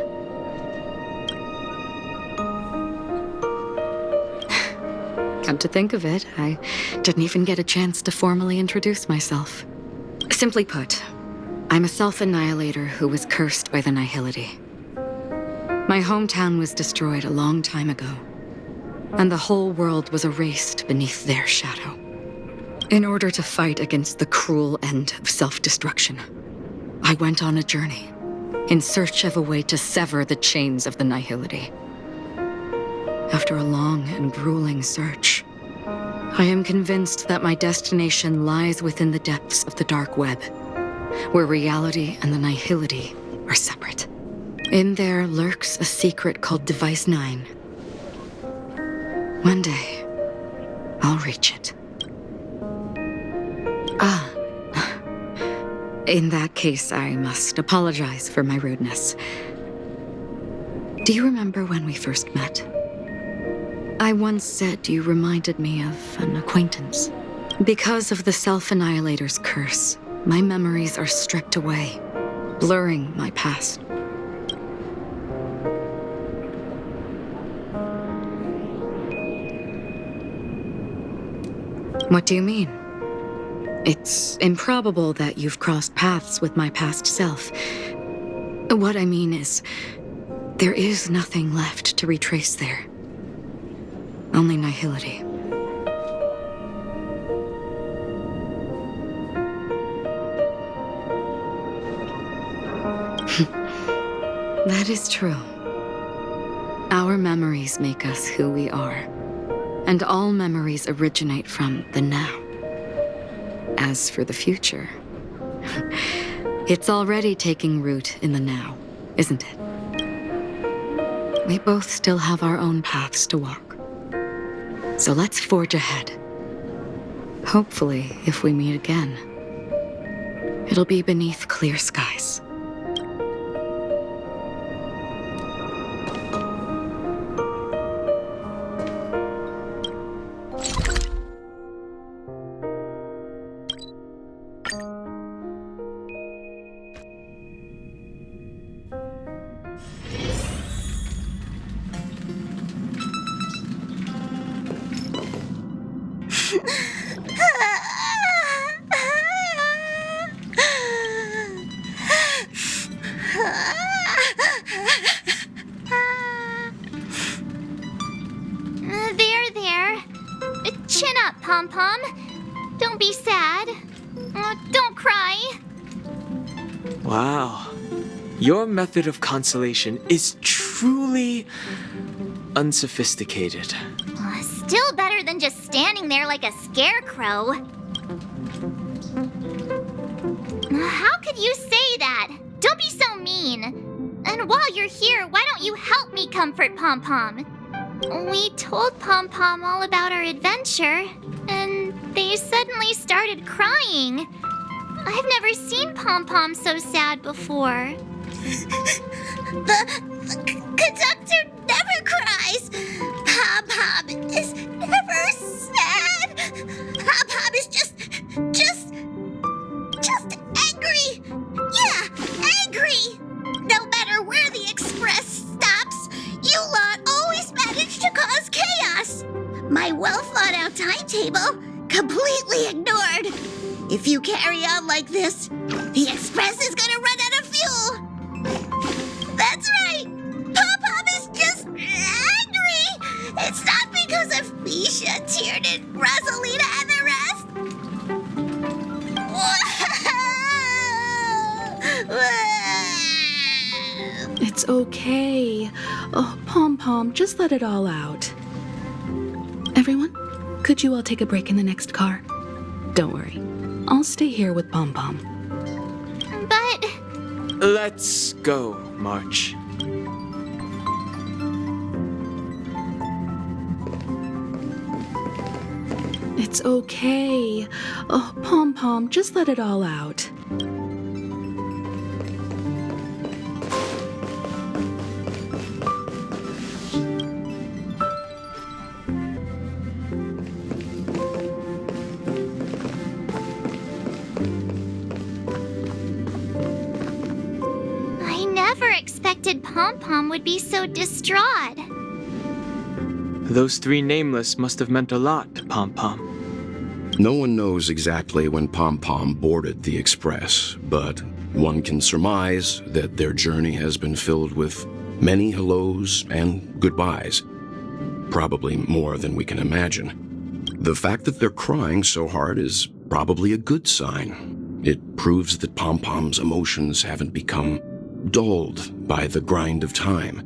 Come to think of it, I didn't even get a chance to formally introduce myself. Simply put, I'm a self-annihilator who was cursed by the Nihility. My hometown was destroyed a long time ago, and the whole world was erased beneath their shadow. In order to fight against the cruel end of self-destruction, I went on a journey in search of a way to sever the chains of the Nihility. After a long and grueling search, I am convinced that my destination lies within the depths of the dark web, where reality and the Nihility are separate. In there lurks a secret called Device 9. One day, I'll reach it. In that case, I must apologize for my rudeness. Do you remember when we first met? I once said you reminded me of an acquaintance. Because of the Self-Annihilator's curse, my memories are stripped away, blurring my past. What do you mean? It's improbable that you've crossed paths with my past self. What I mean is, there is nothing left to retrace there. Only Nihility. That is true. Our memories make us who we are, and all memories originate from the now. As for the future, it's already taking root in the now, isn't it? We both still have our own paths to walk. So let's forge ahead, Hopefully, if we meet again, it'll be beneath clear skies.
There. Chin up, Pom-Pom. Don't be sad. Don't cry.
Wow. Your method of consolation is truly unsophisticated.
Still better than just standing there like a scarecrow. How could you say that? Don't be so mean. And while you're here, why don't you help me comfort Pom-Pom? We told Pom-Pom all about our adventure, and they suddenly started crying. I've never seen Pom-Pom so sad before.
The conductor never cries. Pom-Pom is never sad. Pom-Pom is just angry. Yeah, angry. No matter where the express stops, you lot always manage to cause chaos. My well-thought-out timetable completely ignored. If you carry on like this, the express is gonna run out of fuel. That's right. Pom-Pom is just angry. It's not because of Misha, Tiernan, Rosalina, and the rest.
It's okay. Oh, Pom-Pom, just let it all out. Everyone, could you all take a break in the next car? Don't worry. I'll stay here with Pom-Pom.
But...
Let's go, March.
It's okay. Oh, Pom-Pom, just let it all out.
I never expected Pom-Pom would be so distraught.
Those three nameless must have meant a lot to Pom-Pom.
No one knows exactly when Pom-Pom boarded the Express, but one can surmise that their journey has been filled with many hellos and goodbyes. Probably more than we can imagine. The fact that they're crying so hard is probably a good sign. It proves that Pom-Pom's emotions haven't become dulled by the grind of time.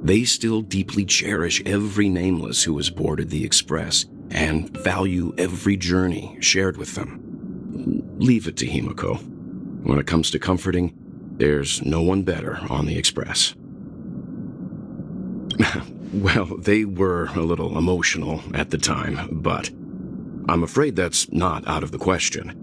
They still deeply cherish every nameless who has boarded the Express and value every journey shared with them. Leave it to Himiko. When it comes to comforting, there's no one better on the Express. Well, they were a little emotional at the time, but I'm afraid that's not out of the question.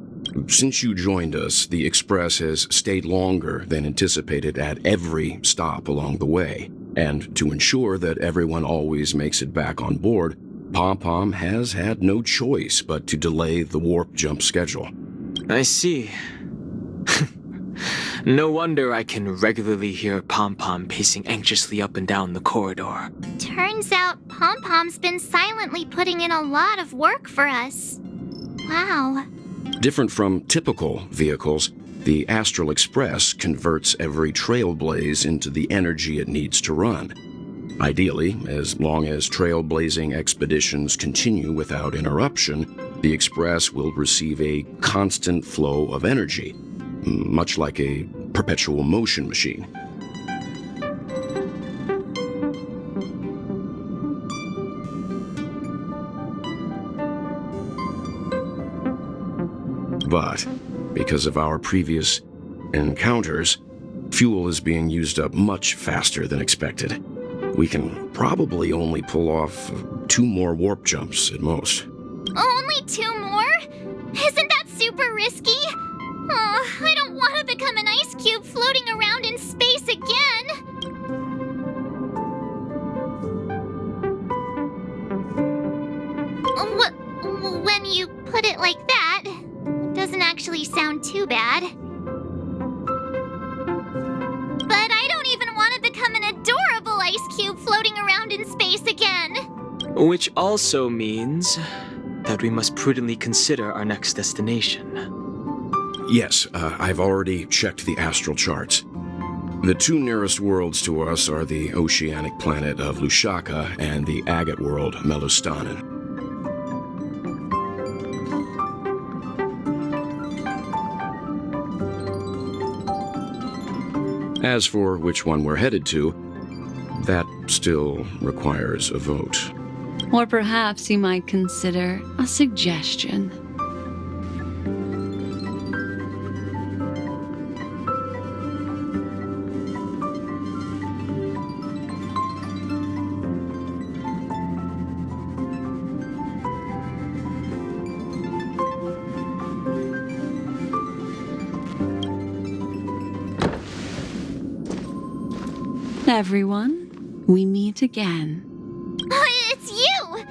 Since you joined us, the Express has stayed longer than anticipated at every stop along the way. And to ensure that everyone always makes it back on board, Pom-Pom has had no choice but to delay the warp jump schedule.
I see. No wonder I can regularly hear Pom-Pom pacing anxiously up and down the corridor.
Turns out Pom-Pom's been silently putting in a lot of work for us. Wow.
Different from typical vehicles, the Astral Express converts every trailblaze into the energy it needs to run. Ideally, as long as trailblazing expeditions continue without interruption, the Express will receive a constant flow of energy, much like a perpetual motion machine. But because of our previous encounters, fuel is being used up much faster than expected. We can probably only pull off 2 more warp jumps at most.
Only 2 more? Isn't that super risky? Oh, I don't want to become an ice cube floating around in space again. When you put it like that, it doesn't actually sound too bad. But I don't even want to become an adorable ice cube floating around in space again.
Which also means that we must prudently consider our next destination.
Yes, I've already checked the astral charts. The two nearest worlds to us are the oceanic planet of Lushaka and the agate world, Melostanin. As for which one we're headed to, that still requires a vote.
Or perhaps you might consider a suggestion. Everyone, we meet again.
It's you!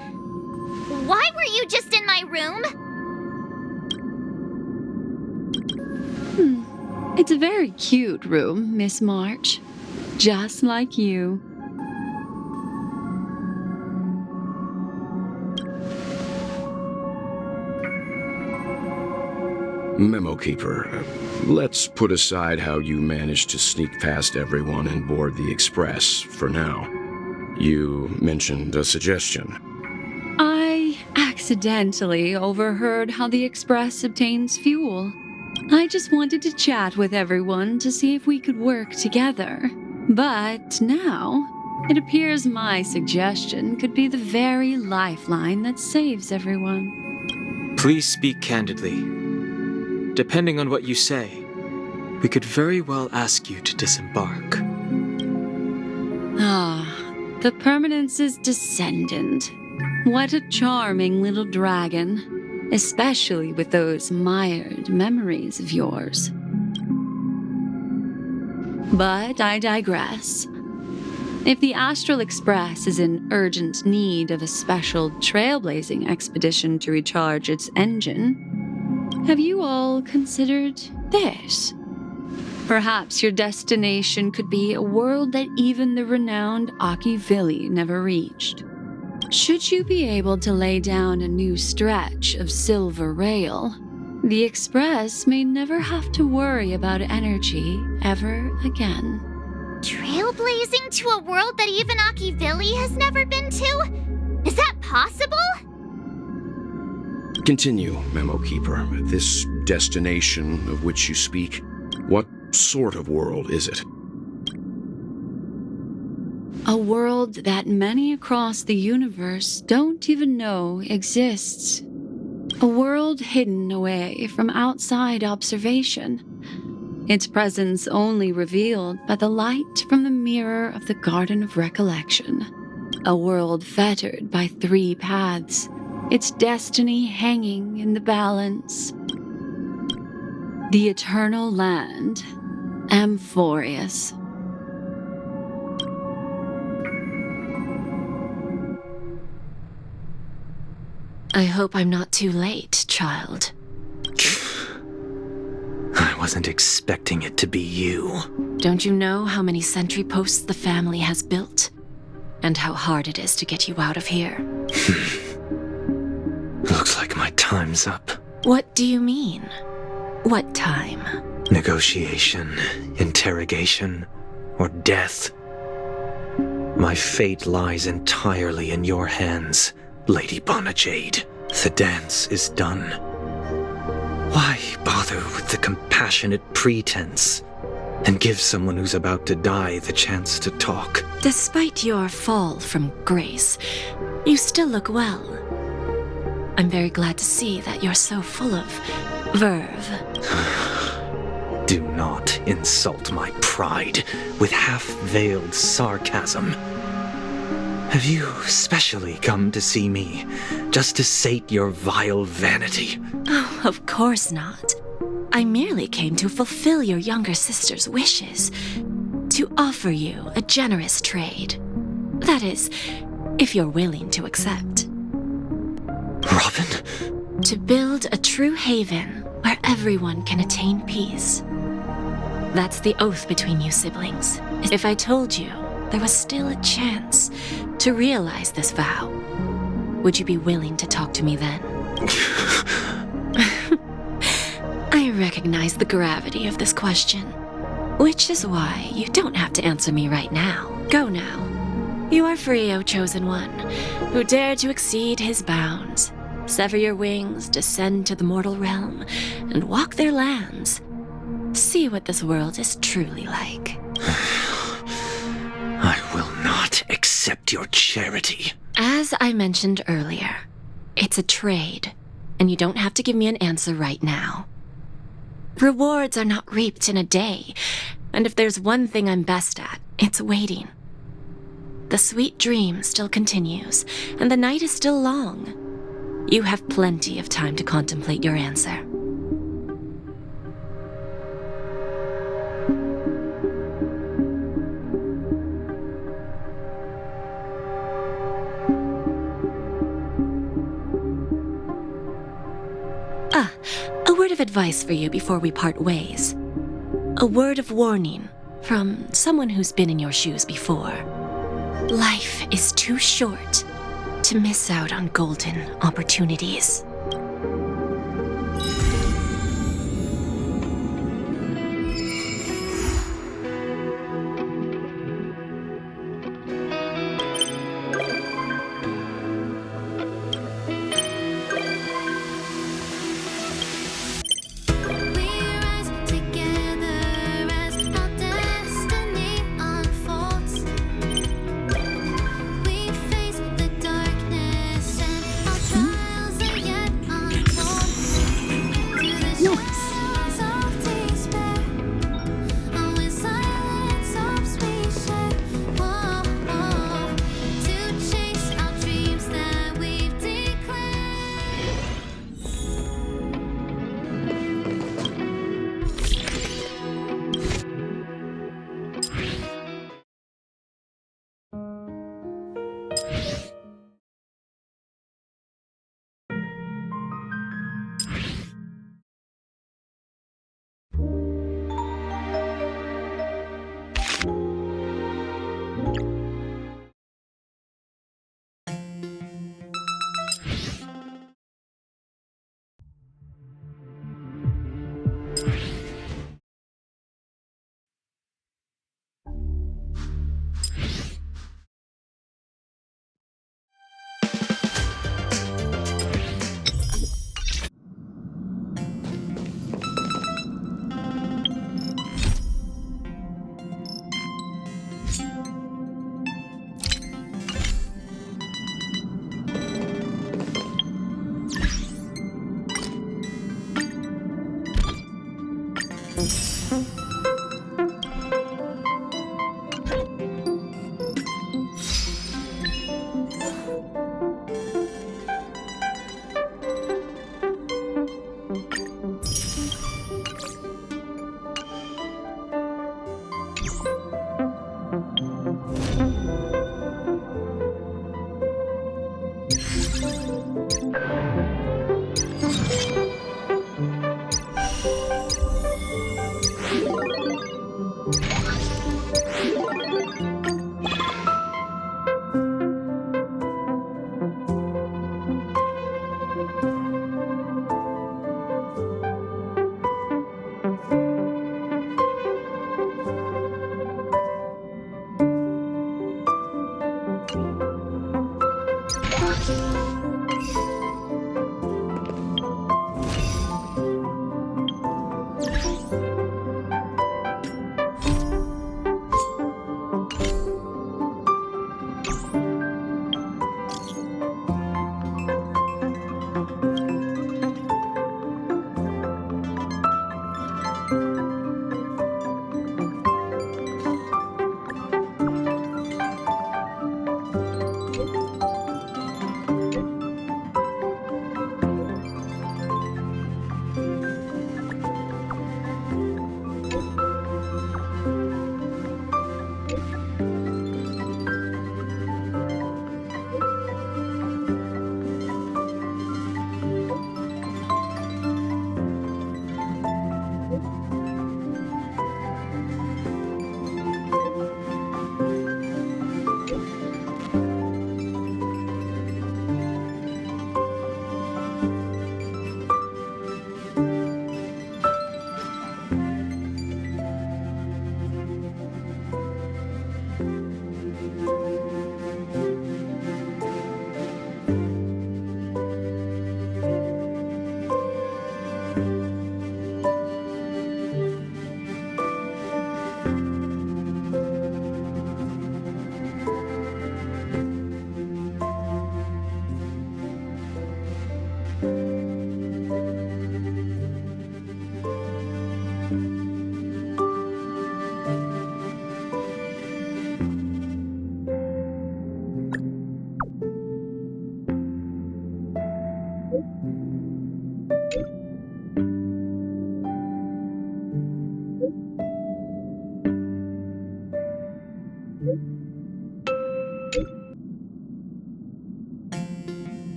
Why were you just in my room?
It's a very cute room, Miss March. Just like you.
Memo Keeper, let's put aside how you managed to sneak past everyone and board the Express for now. You mentioned a suggestion.
I accidentally overheard how the Express obtains fuel. I just wanted to chat with everyone to see if we could work together. But now, it appears my suggestion could be the very lifeline that saves everyone.
Please speak candidly. Depending on what you say, we could very well ask you to disembark.
The Permanence's descendant. What a charming little dragon, especially with those mired memories of yours. But I digress. If the Astral Express is in urgent need of a special trailblazing expedition to recharge its engine, have you all considered this? Perhaps your destination could be a world that even the renowned Aki Vili never reached. Should you be able to lay down a new stretch of silver rail, the Express may never have to worry about energy ever again.
Trailblazing to a world that even Aki Vili has never been to? Is that possible?
Continue, Memo Keeper. This destination of which you speak, what sort of world is it?
A world that many across the universe don't even know exists. A world hidden away from outside observation. Its presence only revealed by the light from the mirror of the Garden of Recollection. A world fettered by 3 paths. Its destiny hanging in the balance. The eternal land, Amphorius.
I hope I'm not too late, child.
I wasn't expecting it to be you.
Don't you know how many sentry posts the family has built? And how hard it is to get you out of here?
Looks like my time's up.
What do you mean? What time?
Negotiation, interrogation, or death. My fate lies entirely in your hands, Lady Bonajade. The dance is done. Why bother with the compassionate pretense and give someone who's about to die the chance to talk?
Despite your fall from grace, you still look well. I'm very glad to see that you're so full of verve.
Do not insult my pride with half-veiled sarcasm. Have you specially come to see me, just to sate your vile vanity?
Oh, of course not. I merely came to fulfill your younger sister's wishes. To offer you a generous trade. That is, if you're willing to accept.
Robin?
To build a true haven where everyone can attain peace. That's the oath between you siblings. If I told you there was still a chance to realize this vow, would you be willing to talk to me then? I recognize the gravity of this question, which is why you don't have to answer me right now. Go now. You are free, O Chosen One, who dared to exceed his bounds. Sever your wings, descend to the mortal realm, and walk their lands. See what this world is truly like.
I will not accept your charity.
As I mentioned earlier, it's a trade, and you don't have to give me an answer right now. Rewards are not reaped in a day, and if there's one thing I'm best at, it's waiting. The sweet dream still continues, and the night is still long. You have plenty of time to contemplate your answer. A word of advice for you before we part ways. A word of warning from someone who's been in your shoes before. Life is too short to miss out on golden opportunities.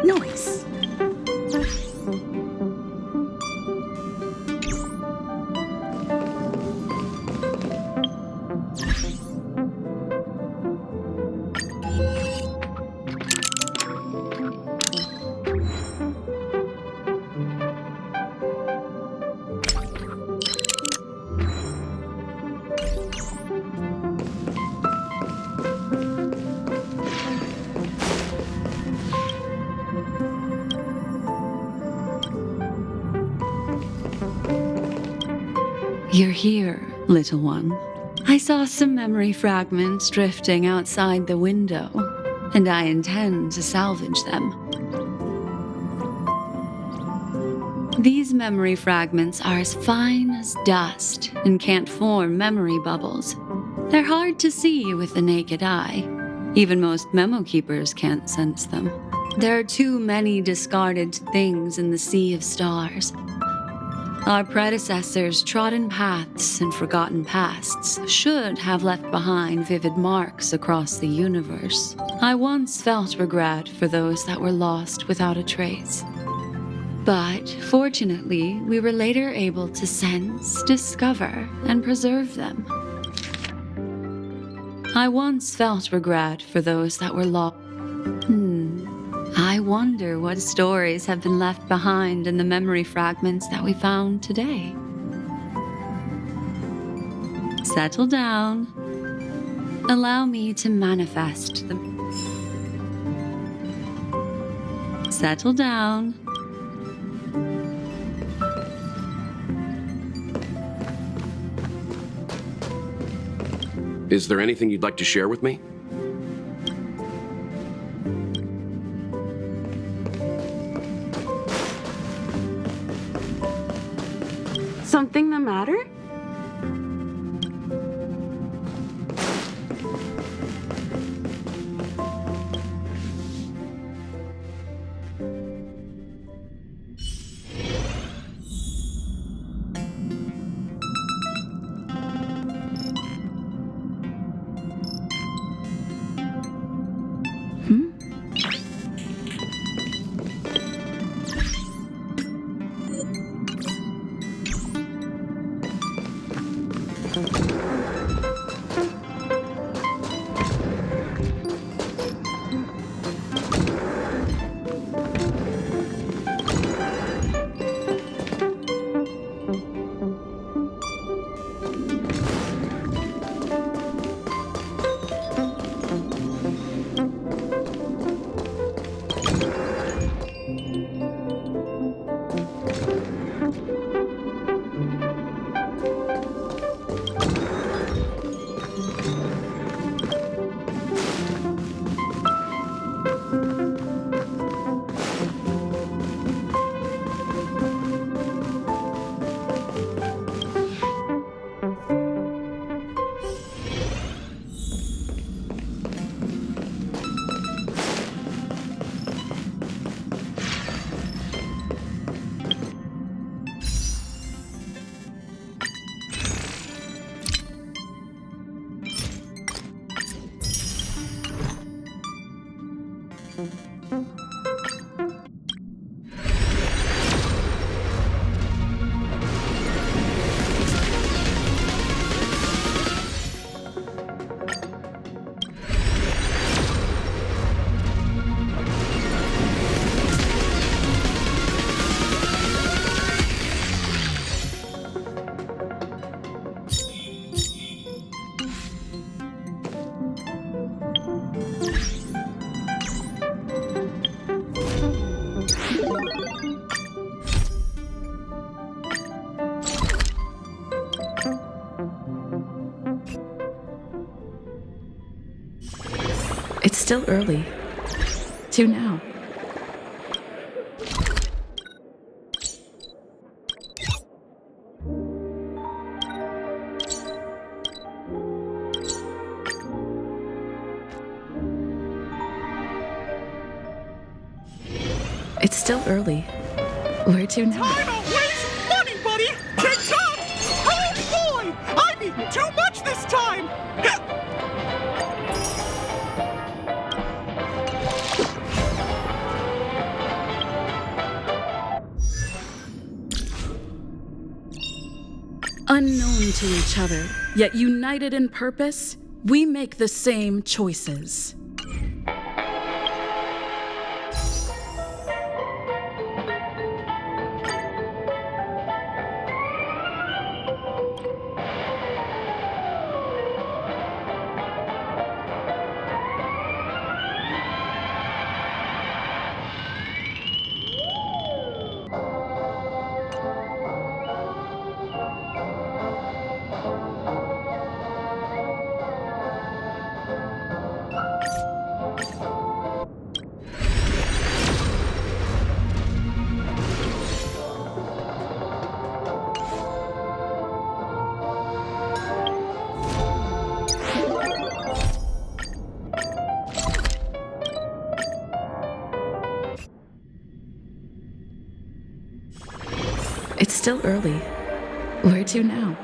Noise.
You're here, little one. I saw some memory fragments drifting outside the window, and I intend to salvage them. These memory fragments are as fine as dust and can't form memory bubbles. They're hard to see with the naked eye. Even most memo keepers can't sense them. There are too many discarded things in the sea of stars. Our predecessors' trodden paths and forgotten pasts should have left behind vivid marks across the universe. I once felt regret for those that were lost without a trace. But fortunately, we were later able to sense, discover, and preserve them. I once felt regret for those that were lost. I wonder what stories have been left behind in the memory fragments that we found today. Settle down. Allow me to manifest them. Settle down.
Is there anything you'd like to share with me?
Something the matter?
It's still early. 2 now. It's still early. Where to now?
I don't waste money, buddy! Kicked up! Oh boy! I've eaten too much this time!
Unknown to each other, yet united in purpose, we make the same choices. It's still early. Where to now?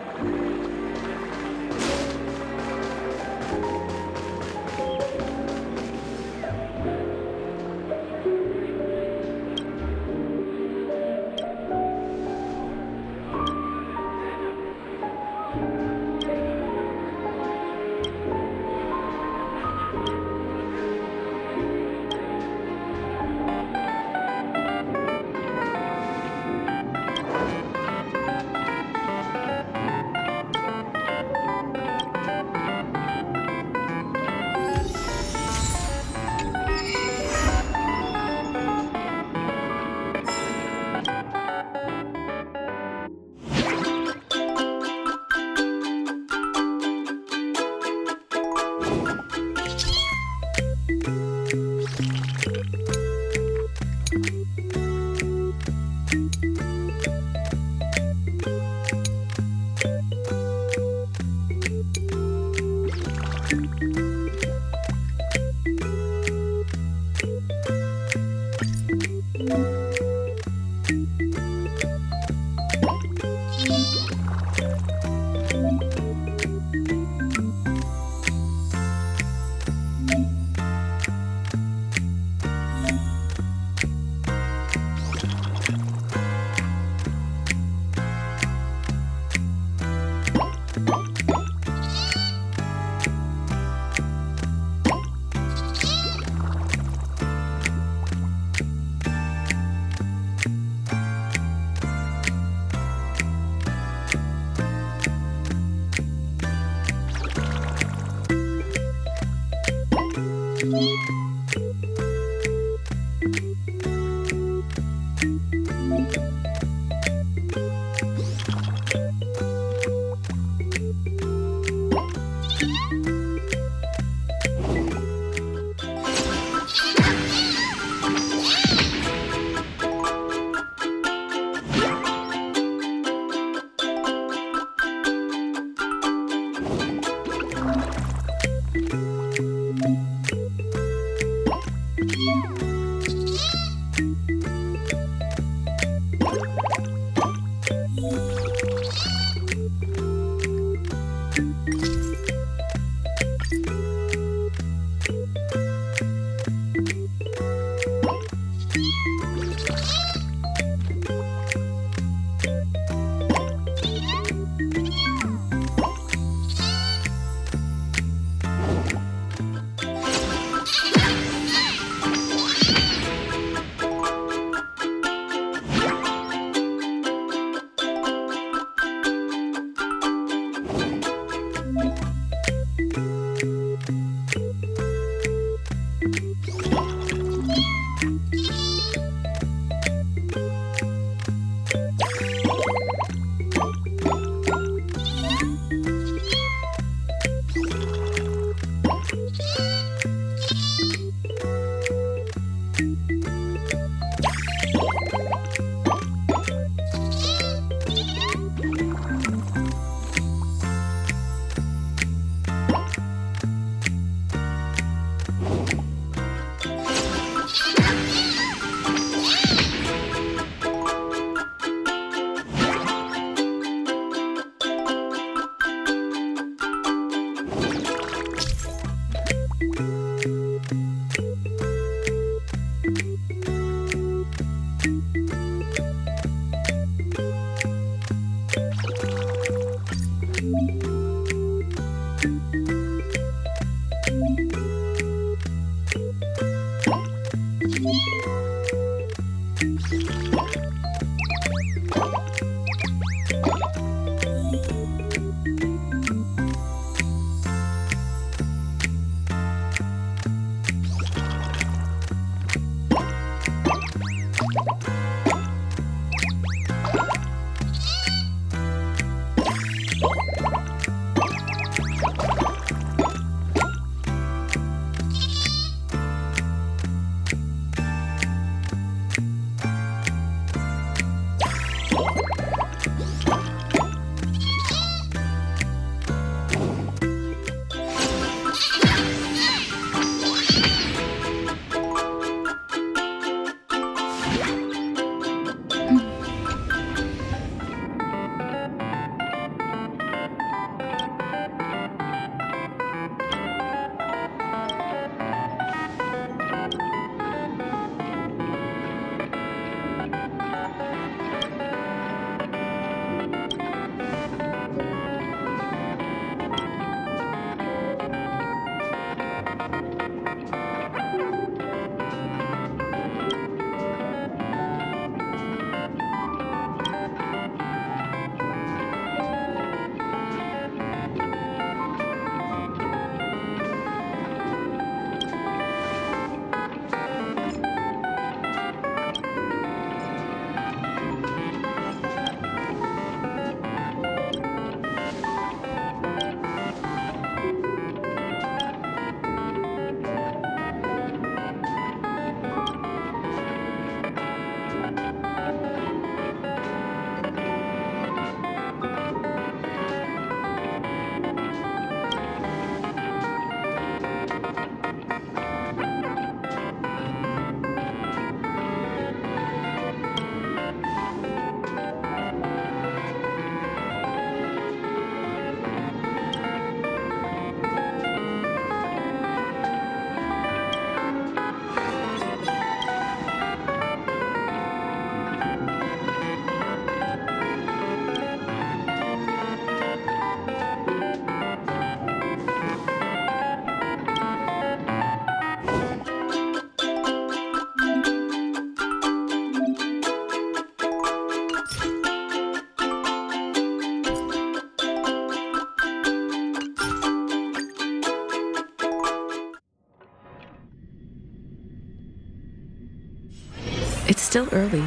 It's still early.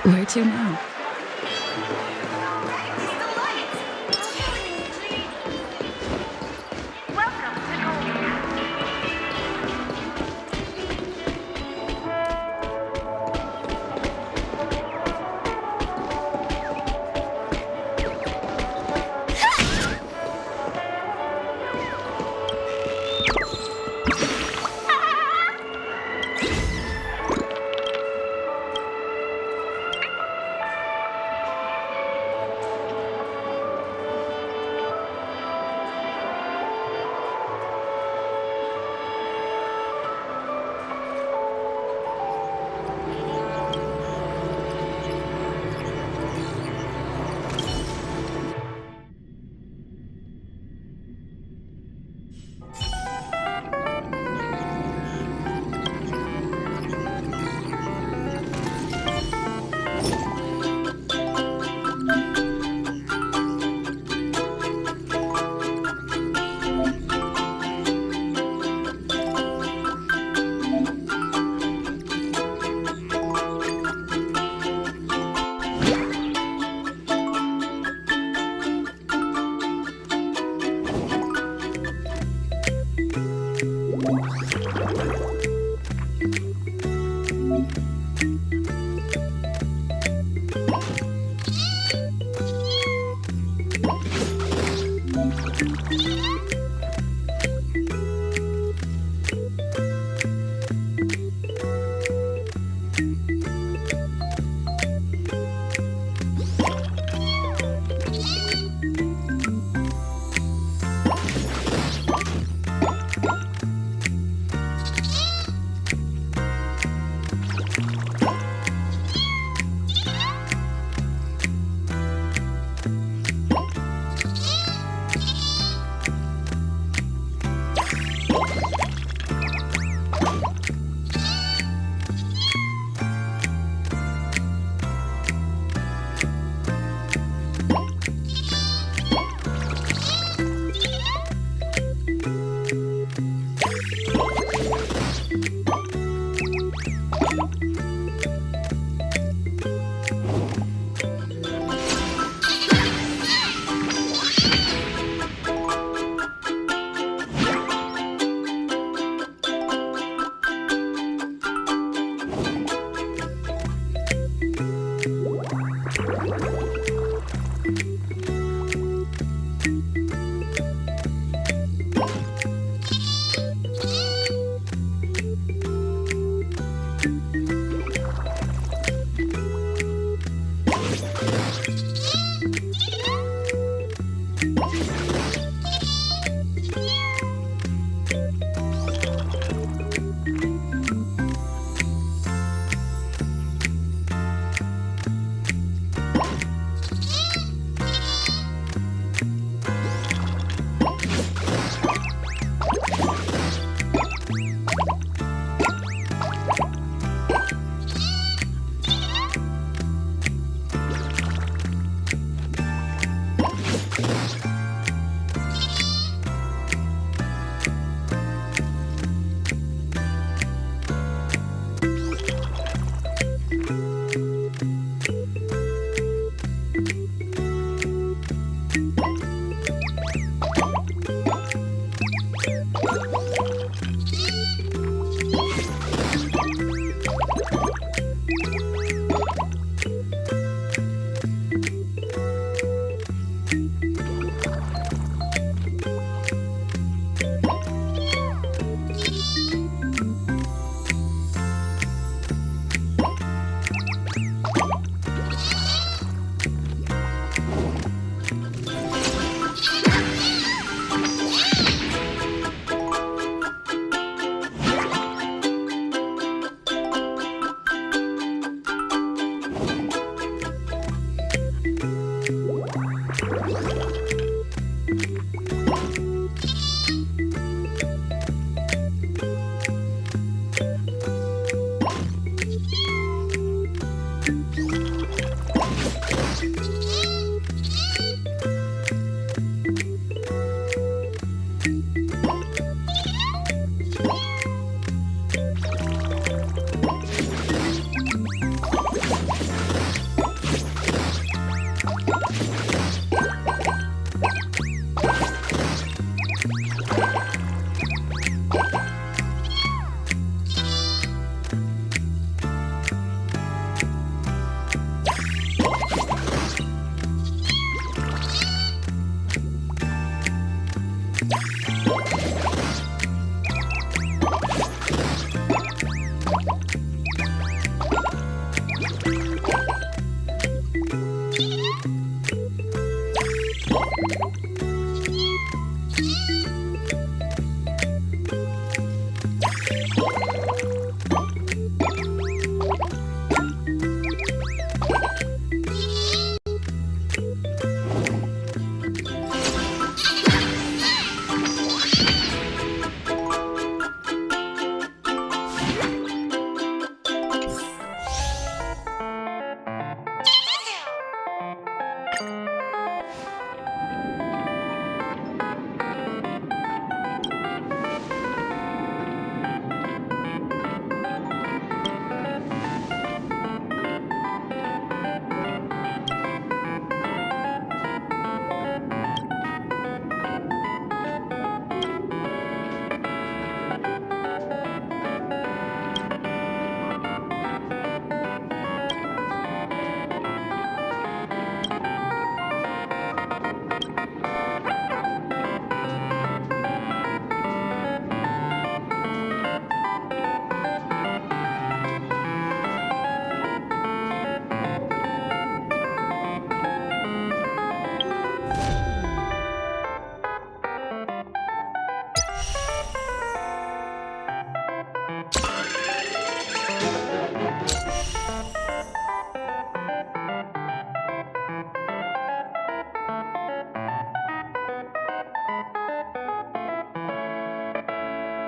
Where to now?